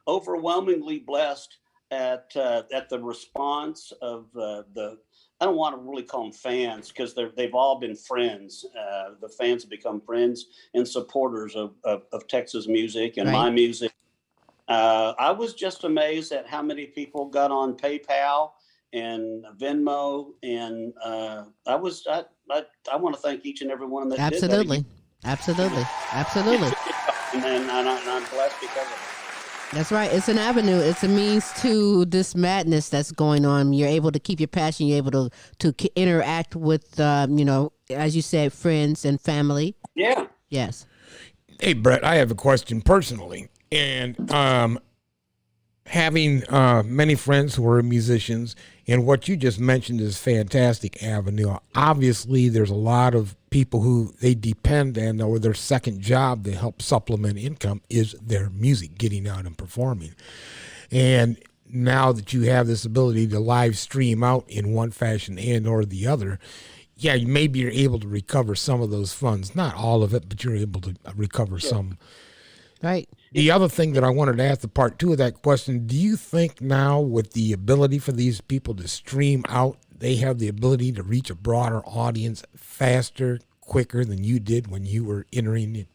overwhelmingly blessed at the response of the. I don't want to really call them fans because they've all been friends. The fans have become friends and supporters of Texas music and my music. I was just amazed at how many people got on PayPal and Venmo, and I want to thank each and every one that did that. Absolutely. And I'm blessed because of it. That's right. It's an avenue. It's a means to this madness that's going on. You're able to keep your passion. You're able to interact with, as you said, friends and family. Yeah. Yes. Hey, Brett, I have a question personally. And having many friends who are musicians, and what you just mentioned is fantastic avenue. Obviously, there's a lot of people who they depend on, or their second job to help supplement income is their music, getting out and performing. And now that you have this ability to live stream out in one fashion and or the other, yeah, maybe you're able to recover some of those funds. Not all of it, but you're able to recover some. Right. The other thing that I wanted to ask, the part 2 of that question, do you think now with the ability for these people to stream out, they have the ability to reach a broader audience faster, quicker than you did when you were entering it?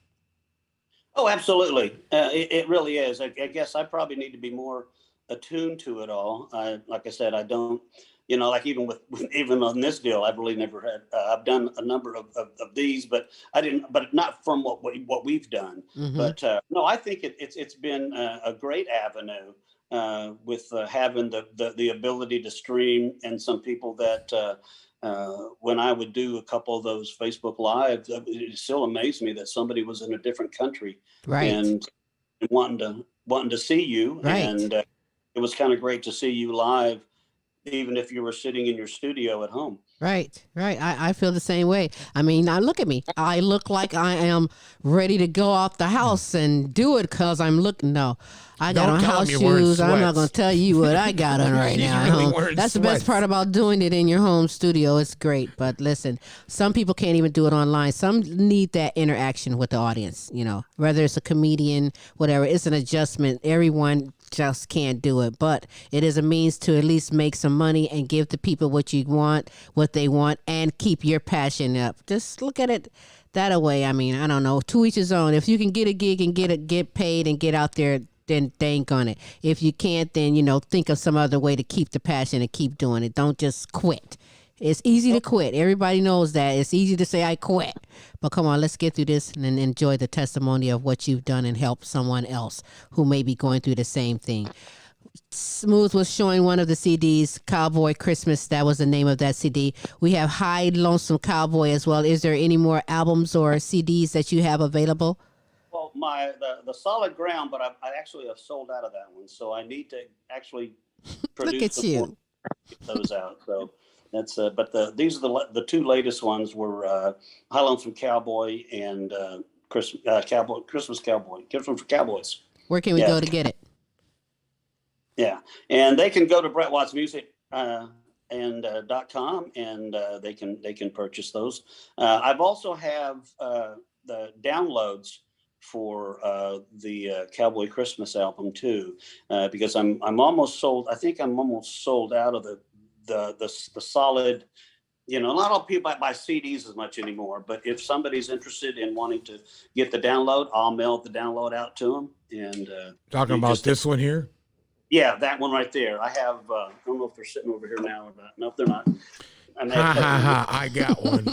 Oh, absolutely. It really is. I guess I probably need to be more attuned to it all. Like I said, I don't, like even on this deal, I've really never had, I've done a number of these, but not from what we've done. Mm-hmm. But no, I think it's been a great avenue with having the ability to stream, and some people that when I would do a couple of those Facebook Lives, it still amazed me that somebody was in a different country, right, and wanting to see you, right. And it was kind of great to see you live, even if you were sitting in your studio at home. Right. I feel the same way. I mean, now look at me. I look like I am ready to go out the house and do it because I'm looking. No, I got on house shoes. I'm not going to tell you what I got on right now. Really That's the best part about doing it in your home studio. It's great. But listen, some people can't even do it online. Some need that interaction with the audience, whether it's a comedian, whatever. It's an adjustment. Everyone just can't do it, but it is a means to at least make some money and give the people what you want, what they want, and keep your passion up. Just look at it that way. I mean, I don't know, to each his own. If you can get a gig and get paid and get out there, then dang on it. If you can't, then think of some other way to keep the passion and keep doing it. Don't just quit. It's easy to quit. Everybody knows that. It's easy to say I quit. But come on, let's get through this and enjoy the testimony of what you've done and help someone else who may be going through the same thing. Smooth was showing one of the CDs, Cowboy Christmas. That was the name of that CD. We have High Lonesome Cowboy as well. Is there any more albums or CDs that you have available? Well, the Solid Ground, but I actually have sold out of that one, so I need to actually produce. Look at you. Get those out. So that's these are the two latest ones were High Lonesome Cowboy and Christmas Cowboy for Cowboys. Where can we go to get it? Yeah, and they can go to Brett Watts Music and .com, and they can purchase those. I've also have the downloads for the Cowboy Christmas album too, because I'm almost sold. I think I'm almost sold out of the solid. You know, not all people buy CDs as much anymore, but if somebody's interested in wanting to get the download, I'll mail the download out to them. And talking about this one here. Yeah, that one right there. I have. I don't know if they're sitting over here now or not. No, if they're not. I got one.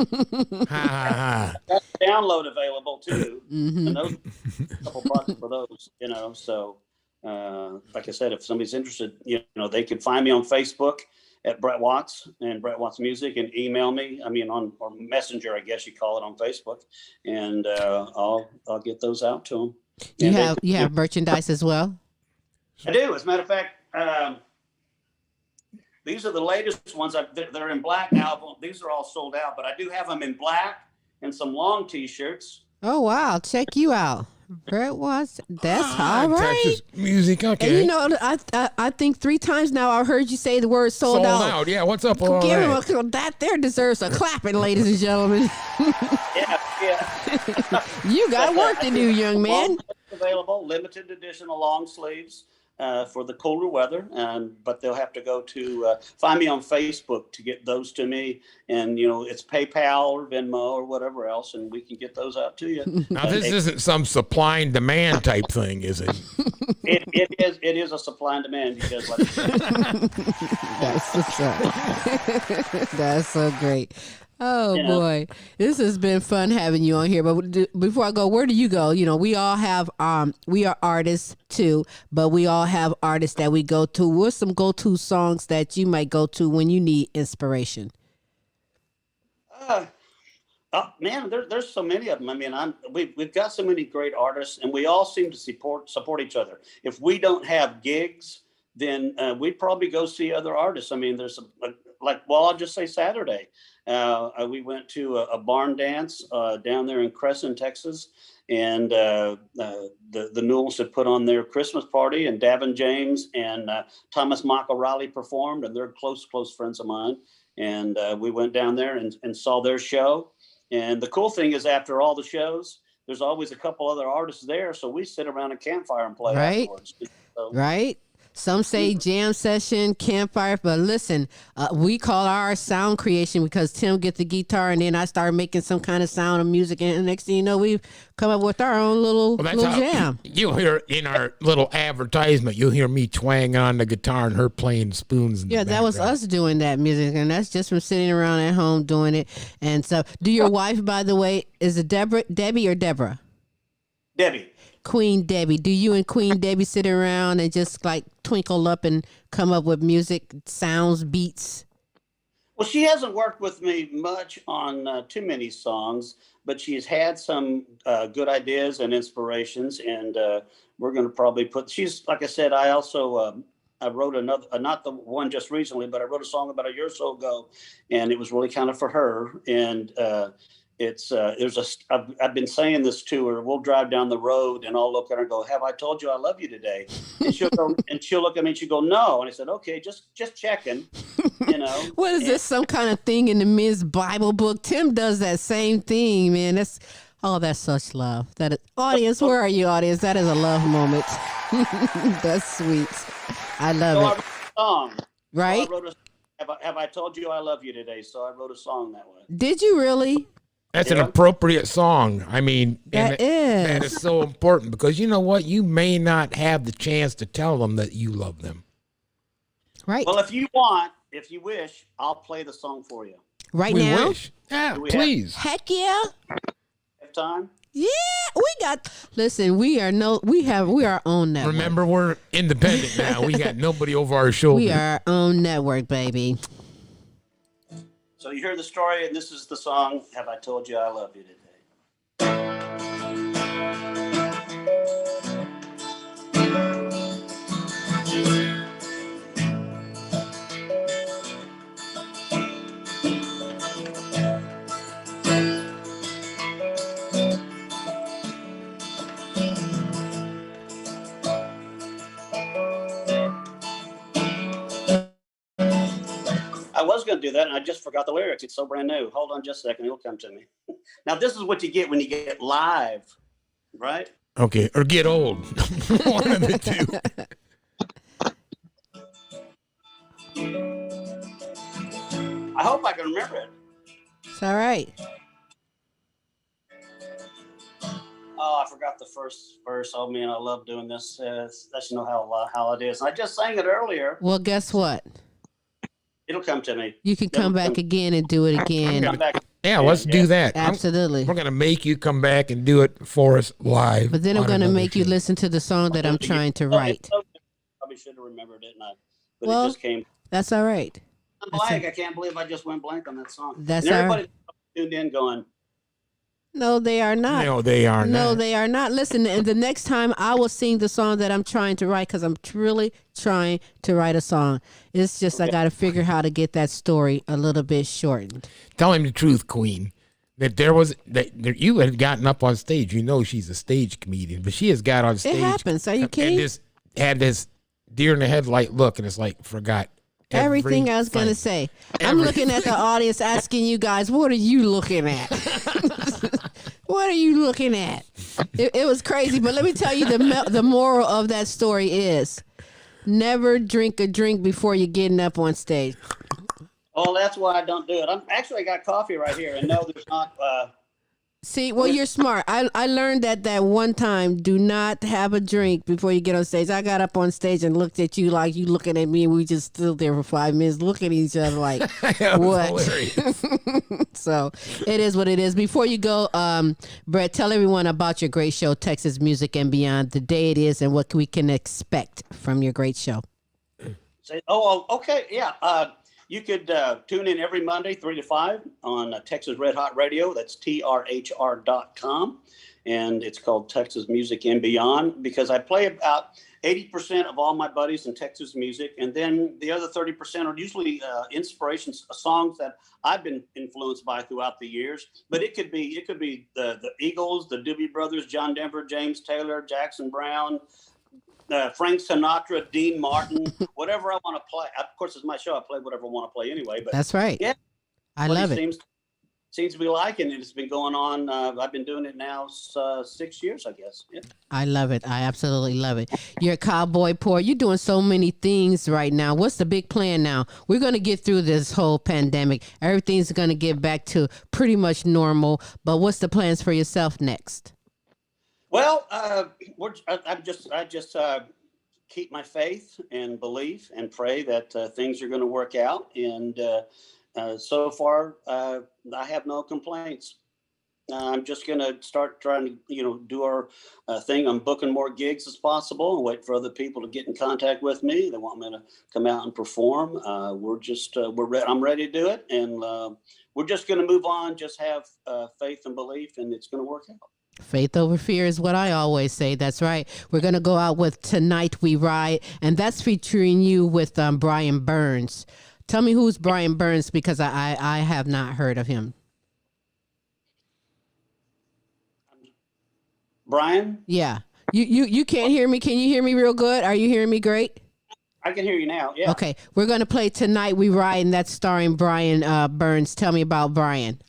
That's download available too. Mm-hmm. And those a couple bucks for those. You know, so like I said, if somebody's interested, you know, they can find me on Facebook at Brett Watts and Brett Watts Music, and email me. I mean, or Messenger, I guess you call it, on Facebook, and I'll get those out to them. You have merchandise as well. I do. As a matter of fact, these are the latest ones. They're in black album. These are all sold out, but I do have them in black and some long T-shirts. Oh wow! Check you out, Brett Watts. That's all right. Texas music, okay. And you know, I think 3 times now I've heard you say the word sold out. Sold out. Yeah. What's up with all Give that? him that there deserves a clapping, ladies and gentlemen. Yeah. You got work to do, young man. Available, limited edition of long sleeves. For the colder weather, but they'll have to go to find me on Facebook to get those to me, and you know, it's PayPal or Venmo or whatever else, and we can get those out to you. Now this isn't some supply and demand type thing, is it? It is a supply and demand, because That's what's up. That's so great. Oh, you know, boy, this has been fun having you on here. But before I go, where do you go? You know, we all have, we are artists too, but we all have artists that we go to. What's some go-to songs that you might go to when you need inspiration? Man, there's so many of them. I mean, we've got so many great artists, and we all seem to support each other. If we don't have gigs, then we'd probably go see other artists. I mean, there's I'll just say Saturday. We went to a barn dance down there in Crescent, Texas, and the Newells had put on their Christmas party, and Davin James and Thomas Mock O'Reilly performed, and they're close friends of mine. And we went down there and saw their show. And the cool thing is, after all the shows, there's always a couple other artists there, so we sit around a campfire and play afterwards. So, right. Some say jam session, campfire, but listen, we call our sound creation because Tim gets the guitar and then I start making some kind of sound of music, and the next thing you know, we've come up with our own little jam. You'll hear in our little advertisement, you'll hear me twanging on the guitar and her playing spoons. Yeah, that was us doing that music, and that's just from sitting around at home doing it. And so, do your wife, by the way, is it Debbie or Deborah? Debbie. Queen Debbie. Do you and Queen Debbie sit around and just like twinkle up and come up with music, sounds, beats? Well, she hasn't worked with me much on too many songs, but she's had some good ideas and inspirations, and we're going to probably she's, like I said, I also, I wrote another, not the one just recently, but I wrote a song about a year or so ago, and it was really kind of for her. And I've been saying this to her. We'll drive down the road and I'll look at her and go, "Have I told you I love you today?" And she'll go, and she'll look at me and she'll go, "No." And I said, "Okay, just checking." You know. What is this? Some kind of thing in the men's Bible book? Tim does that same thing, man. That's such love. That is, audience, where are you, audience? That is a love moment. That's sweet. I love it. I wrote a song. Right. So have I told you I love you today? So I wrote a song that way. Did you really? That's an appropriate song. I mean, that is so important, because you know what? You may not have the chance to tell them that you love them. Right. Well, if you wish, I'll play the song for you. Right now? Wish. Yeah, please. Heck yeah. Have time? Yeah, we are our own network. Remember, we're independent now. We got nobody over our shoulder. We are our own network, baby. So you hear the story, and this is the song, Have I Told You I Love You Today? I was going to do that, and I just forgot the lyrics. It's so brand new. Hold on just a second. It'll come to me. Now, this is what you get when you get live, right? Okay, or get old. One of the two. I hope I can remember it. It's all right. Oh, I forgot the first verse. Oh, man, I love doing this. That's how it is. I just sang it earlier. Well, guess what? It'll come to me. You can come back again and do it again. Come back. Yeah, let's do that. Absolutely. We're going to make you come back and do it for us live. But then I'm going to make you listen to the song that I'm trying to write. Probably should have remembered it, but Well, it just came. That's all right. I'm blank. I can't believe I just went blank on that song. That's and all everybody tuned in going, No, they are not. No, they are not. No, they are not. Listen, and the next time I will sing the song that I'm trying to write because I'm really trying to write a song. It's just I got to figure how to get that story a little bit shortened. Tell him the truth, Queen. That you had gotten up on stage. You know she's a stage comedian, but she has got on stage. It happens. Are you kidding? And just had this deer in the headlight look, and it's like forgot everything I was going to say. I'm looking at the audience asking you guys, what are you looking at? What are you looking at? It was crazy, but let me tell you the moral of that story is never drink a drink before you're getting up on stage. oh, that's why I don't do it. I got coffee right here, and no, there's not. See, well, you're smart. I learned that one time. Do not have a drink before you get on stage. I got up on stage and looked at you like you looking at me, and we just stood there for 5 minutes looking at each other like, what? So it is what it is. Before you go, Brett, tell everyone about your great show, Texas Music and Beyond, the day it is, and what we can expect from your great show. Okay, yeah. You could tune in every Monday, 3 to 5 on Texas Red Hot Radio. That's TRHR.com. And it's called Texas Music and Beyond because I play about 80% of all my buddies in Texas music. And then the other 30% are usually inspirations, songs that I've been influenced by throughout the years. But it could be the Eagles, the Doobie Brothers, John Denver, James Taylor, Jackson Brown, Frank Sinatra, Dean Martin, whatever I want to play. Of course, it's my show. I play whatever I want to play anyway. But that's right. Yeah, I love it. Seems to be liking it. It's been going on. I've been doing it now 6 years, I guess. Yeah. I love it. I absolutely love it. You're a cowboy poet. You're doing so many things right now. What's the big plan now? We're going to get through this whole pandemic. Everything's going to get back to pretty much normal. But what's the plans for yourself next? Well, I just keep my faith and belief and pray that things are going to work out. And so far, I have no complaints. I'm just going to start trying to, do our thing. I'm booking more gigs as possible and wait for other people to get in contact with me. They want me to come out and perform. I'm ready to do it. And we're just going to move on, just have faith and belief, and it's going to work out. Faith over fear is what I always say. That's right. We're going to go out with Tonight We Ride, and that's featuring you with Brian Burns. Tell me who's Brian Burns, because I have not heard of him. Brian? Yeah. You can't hear me. Can you hear me real good? Are you hearing me great? I can hear you now, yeah. Okay. We're going to play Tonight We Ride, and that's starring Brian Burns. Tell me about Brian.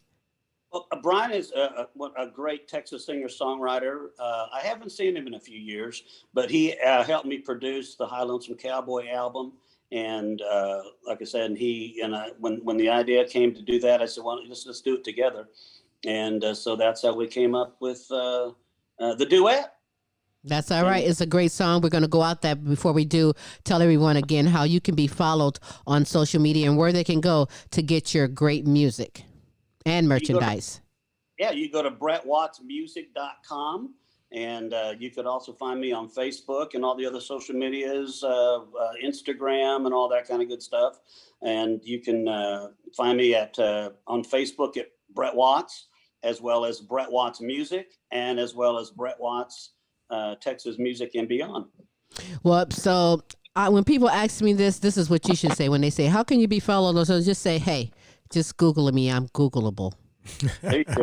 Well, Brian is a great Texas singer-songwriter. I haven't seen him in a few years, but he helped me produce the High Lonesome Cowboy album. And like I said, when the idea came to do that, I said, well, let's do it together. And so that's how we came up with the duet. That's all right. It's a great song. We're going to go out there. Before we do, tell everyone again how you can be followed on social media and where they can go to get your great music and merchandise. Yeah, you go to brettwattsmusic.com. And you could also find me on Facebook and all the other social medias, Instagram and all that kind of good stuff. And you can find me on Facebook at Brett Watts, as well as Brett Watts Music, and as well as Brett Watts Texas Music and Beyond. Well, so when people ask me this is what you should say. When they say, how can you be followed? So just say, hey, just Google me. I'm Googleable. There you go.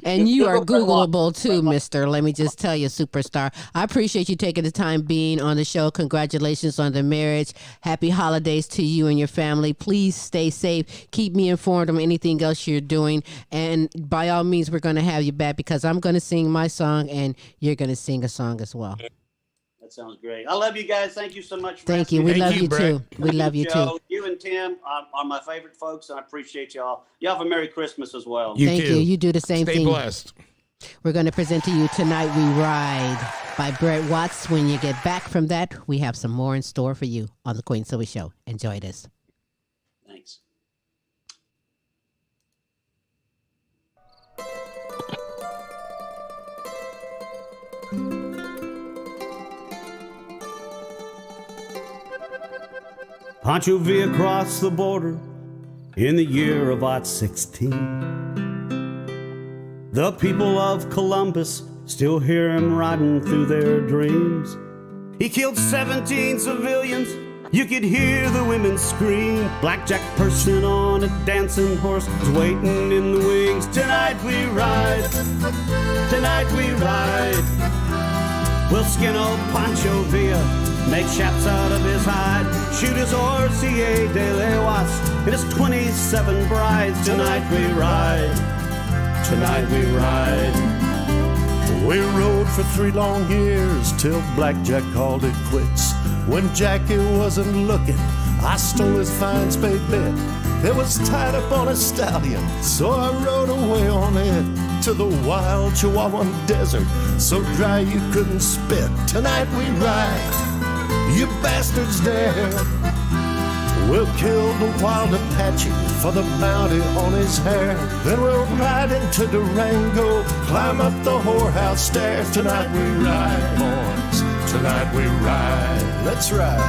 And you are Googleable too, mister. Let me just tell you, superstar. I appreciate you taking the time being on the show. Congratulations on the marriage. Happy holidays to you and your family. Please stay safe. Keep me informed on anything else you're doing. And by all means, we're going to have you back because I'm going to sing my song and you're going to sing a song as well. That sounds great. I love you guys. Thank you so much. Thank you. We love you too. We love you too. You and Tim are my favorite folks, and I appreciate y'all. Y'all have a Merry Christmas as well. Thank you. You do the same thing. Stay blessed. We're going to present to you Tonight We Ride by Brett Watts. When you get back from that, we have some more in store for you on the Queen Silvy Show. Enjoy this. Thanks. Pancho V across the border in the year of odd 16. The people of Columbus still hear him riding through their dreams. He killed 17 civilians, you could hear the women scream. Blackjack person on a dancing horse is waiting in the wings. Tonight we ride, tonight we ride. We'll skin old Pancho Villa, make chaps out of his hide, shoot his Orsier de Lewas and his 27 brides. Tonight we ride, tonight we ride. We rode for 3 long years till Blackjack called it quits. When Jackie wasn't looking, I stole his fine spade bit. It was tied up on a stallion, so I rode away on it to the wild Chihuahuan desert, so dry you couldn't spit. Tonight we ride, you bastards dare. We'll kill the wild Apache for the bounty on his hair. Then we'll ride into Durango, climb up the whorehouse stairs. Tonight we ride, boys, tonight we ride. Let's ride.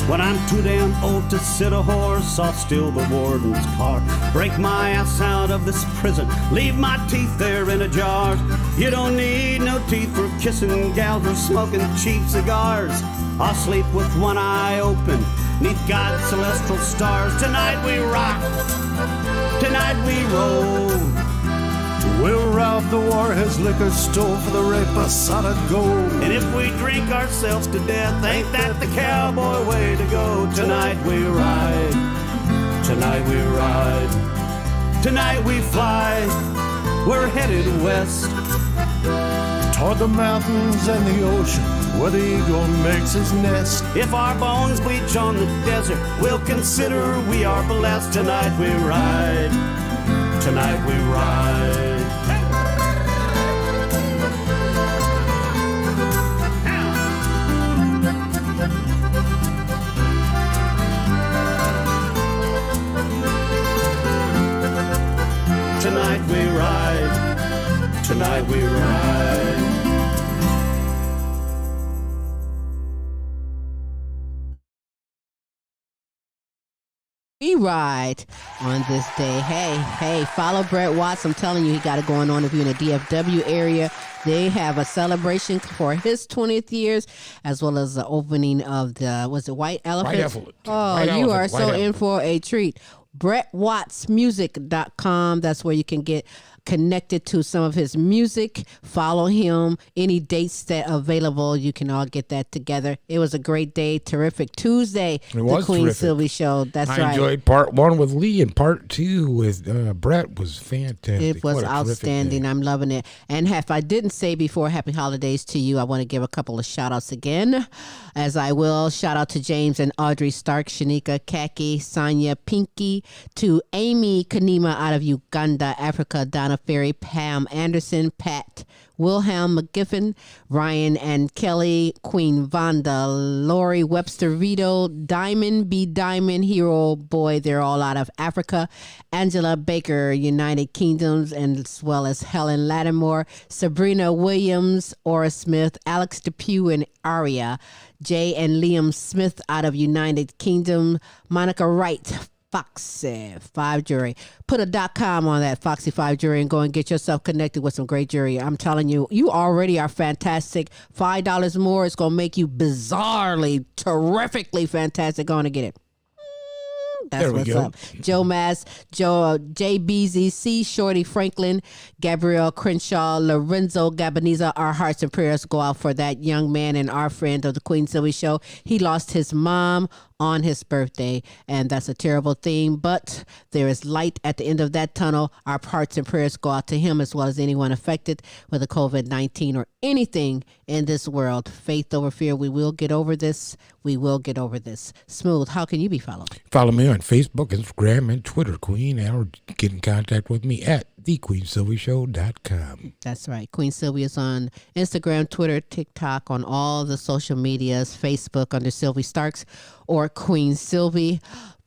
When I'm too damn old to sit a horse, I'll steal the warden's car, break my ass out of this prison, leave my teeth there in a jar. You don't need no teeth for kissing gals or smoking cheap cigars. I'll sleep with one eye open, neath God's celestial stars. Tonight we rock, tonight we roll. We'll rob the Warheads liquor store for the rape of solid gold. And if we drink ourselves to death, ain't that the cowboy way to go? Tonight we ride, tonight we ride, tonight we fly, we're headed west. Toward the mountains and the ocean, where the eagle makes his nest. If our bones bleach on the desert, we'll consider we are blessed. Tonight we ride, tonight we ride. Tonight we ride, tonight we ride. We ride on this day. Hey, follow Brett Watts. I'm telling you, he got it going on. If you're in the DFW area, they have a celebration for his 20th years, as well as the opening of the, was it White Elephant? White Elephant. Oh, White you Elephant. are White so in Elephant. for a treat. BrettWattsMusic.com. That's where you can get connected to some of his music, follow him. Any dates that are available, you can all get that together. It was a great day, terrific Tuesday. It was the Queen terrific. Silvy Show. That's I right. enjoyed part 1 with Lee, and part 2 with Brett was fantastic. It was What a terrific outstanding. day. I'm loving it. And if I didn't say before, happy holidays to you. I want to give a couple of shout outs again, as I will. Shout out to James and Audrey Stark, Shanika, Kaki, Sonia, Pinky, to Amy Kanima out of Uganda, Africa, Donna Ferry, Pam Anderson, Pat Wilhelm McGiffin, Ryan and Kelly, Queen Vonda, Lori Webster Vito, Diamond B. Diamond, Hero Boy, they're all out of Africa, Angela Baker, United Kingdoms, and as well as Helen Lattimore, Sabrina Williams, Ora Smith, Alex Depew, and Aria, Jay and Liam Smith out of United Kingdom, Monica Wright, Foxy 5 Jury. Put a .com on that Foxy 5 Jury and go and get yourself connected with some great jury. I'm telling you, you already are fantastic. $5 more is going to make you bizarrely, terrifically fantastic. Going to get it. That's There we what's go. up. Joe Mass, Joe JBZC, Shorty Franklin, Gabrielle Crenshaw, Lorenzo Gabaniza. Our hearts and prayers go out for that young man and our friend of the Queen Silvy Show. He lost his mom on his birthday, and that's a terrible thing, but there is light at the end of that tunnel. Our hearts and prayers go out to him as well as anyone affected with the COVID-19 or anything in this world. Faith over fear. We will get over this. We will get over this. Smooth, how can you be followed? Follow me on Facebook, Instagram, and Twitter, Queen, or get in contact with me at thequeensylvyshow.com. That's right. Queen Silvy is on Instagram, Twitter, TikTok, on all the social medias, Facebook under Silvy Starks or Queen Silvy.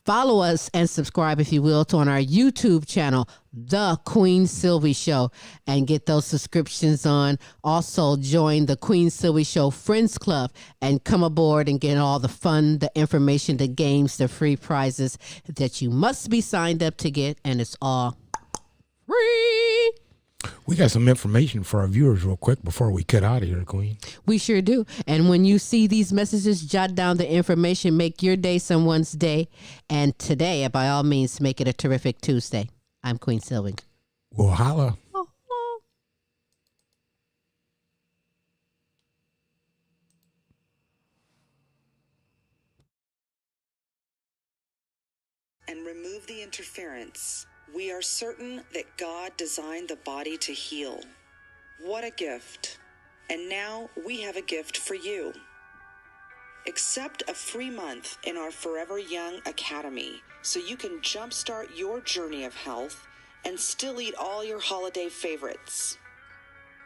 Follow us and subscribe, if you will, to on our YouTube channel, The Queen Silvy Show, and get those subscriptions on. Also, join the Queen Silvy Show Friends Club and come aboard and get all the fun, the information, the games, the free prizes that you must be signed up to get, and it's all free. We got some information for our viewers real quick before we cut out of here, Queen. We sure do. And when you see these messages, jot down the information. Make your day someone's day. And today, by all means, make it a terrific Tuesday. I'm Queen Silvy. Well, holla. And remove the interference. We are certain that God designed the body to heal. What a gift. And now we have a gift for you. Accept a free month in our Forever Young Academy so you can jumpstart your journey of health and still eat all your holiday favorites.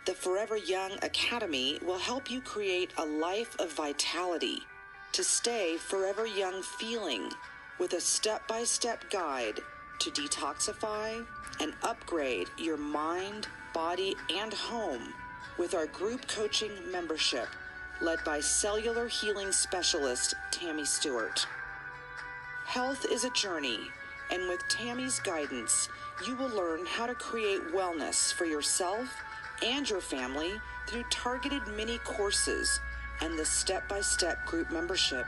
The Forever Young Academy will help you create a life of vitality to stay forever young feeling with a step-by-step guide to detoxify and upgrade your mind, body, and home with our group coaching membership led by cellular healing specialist Tammy Stewart. Health is a journey, and with Tammy's guidance, you will learn how to create wellness for yourself and your family through targeted mini courses and the step-by-step group membership.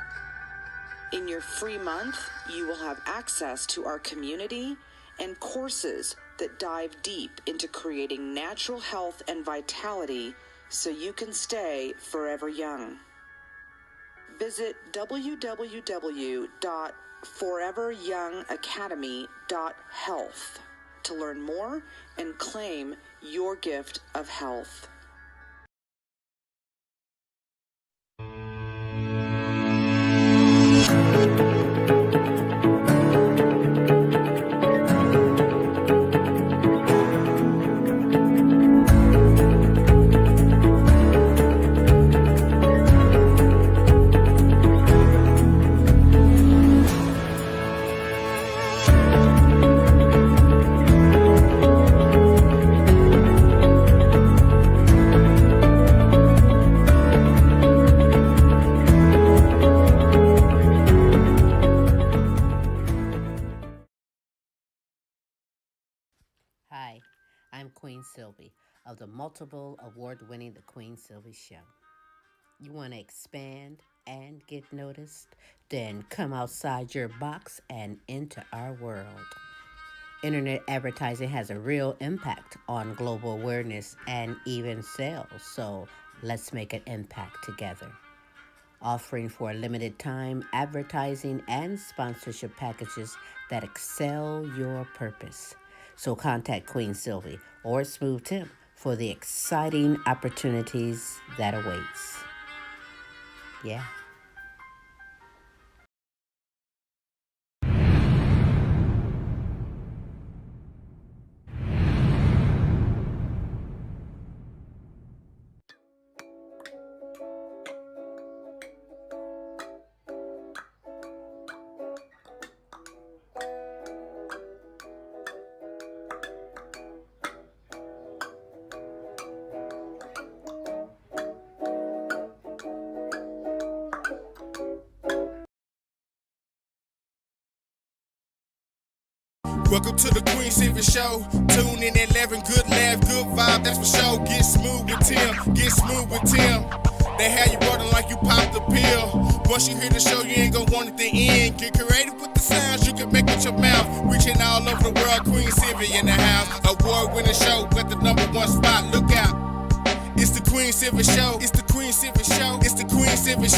In your free month, you will have access to our community and courses that dive deep into creating natural health and vitality so you can stay forever young. Visit www.foreveryoungacademy.health to learn more and claim your gift of health. Hi, I'm Queen Silvy of the multiple award-winning The Queen Silvy Show. You want to expand and get noticed? Then come outside your box and into our world. Internet advertising has a real impact on global awareness and even sales, so let's make an impact together. Offering for a limited time advertising and sponsorship packages that excel your purpose. So contact Queen Silvy or Smooth Tim for the exciting opportunities that awaits. Yeah. Welcome to the Queen Silvy Show. Tune in at 11, good laugh, good vibe, that's for sure. Get smooth with Tim, get smooth with Tim. They have you rolling like you popped the pill. Once you hear the show, you ain't gonna want it to end. Get creative with the sounds you can make with your mouth. Reaching all over the world, Queen Silvy in the house. Award-winning show, got the #1 spot, look out. It's the Queen Silvy Show, it's the Queen Silvy Show, it's the Queen Silvy Show.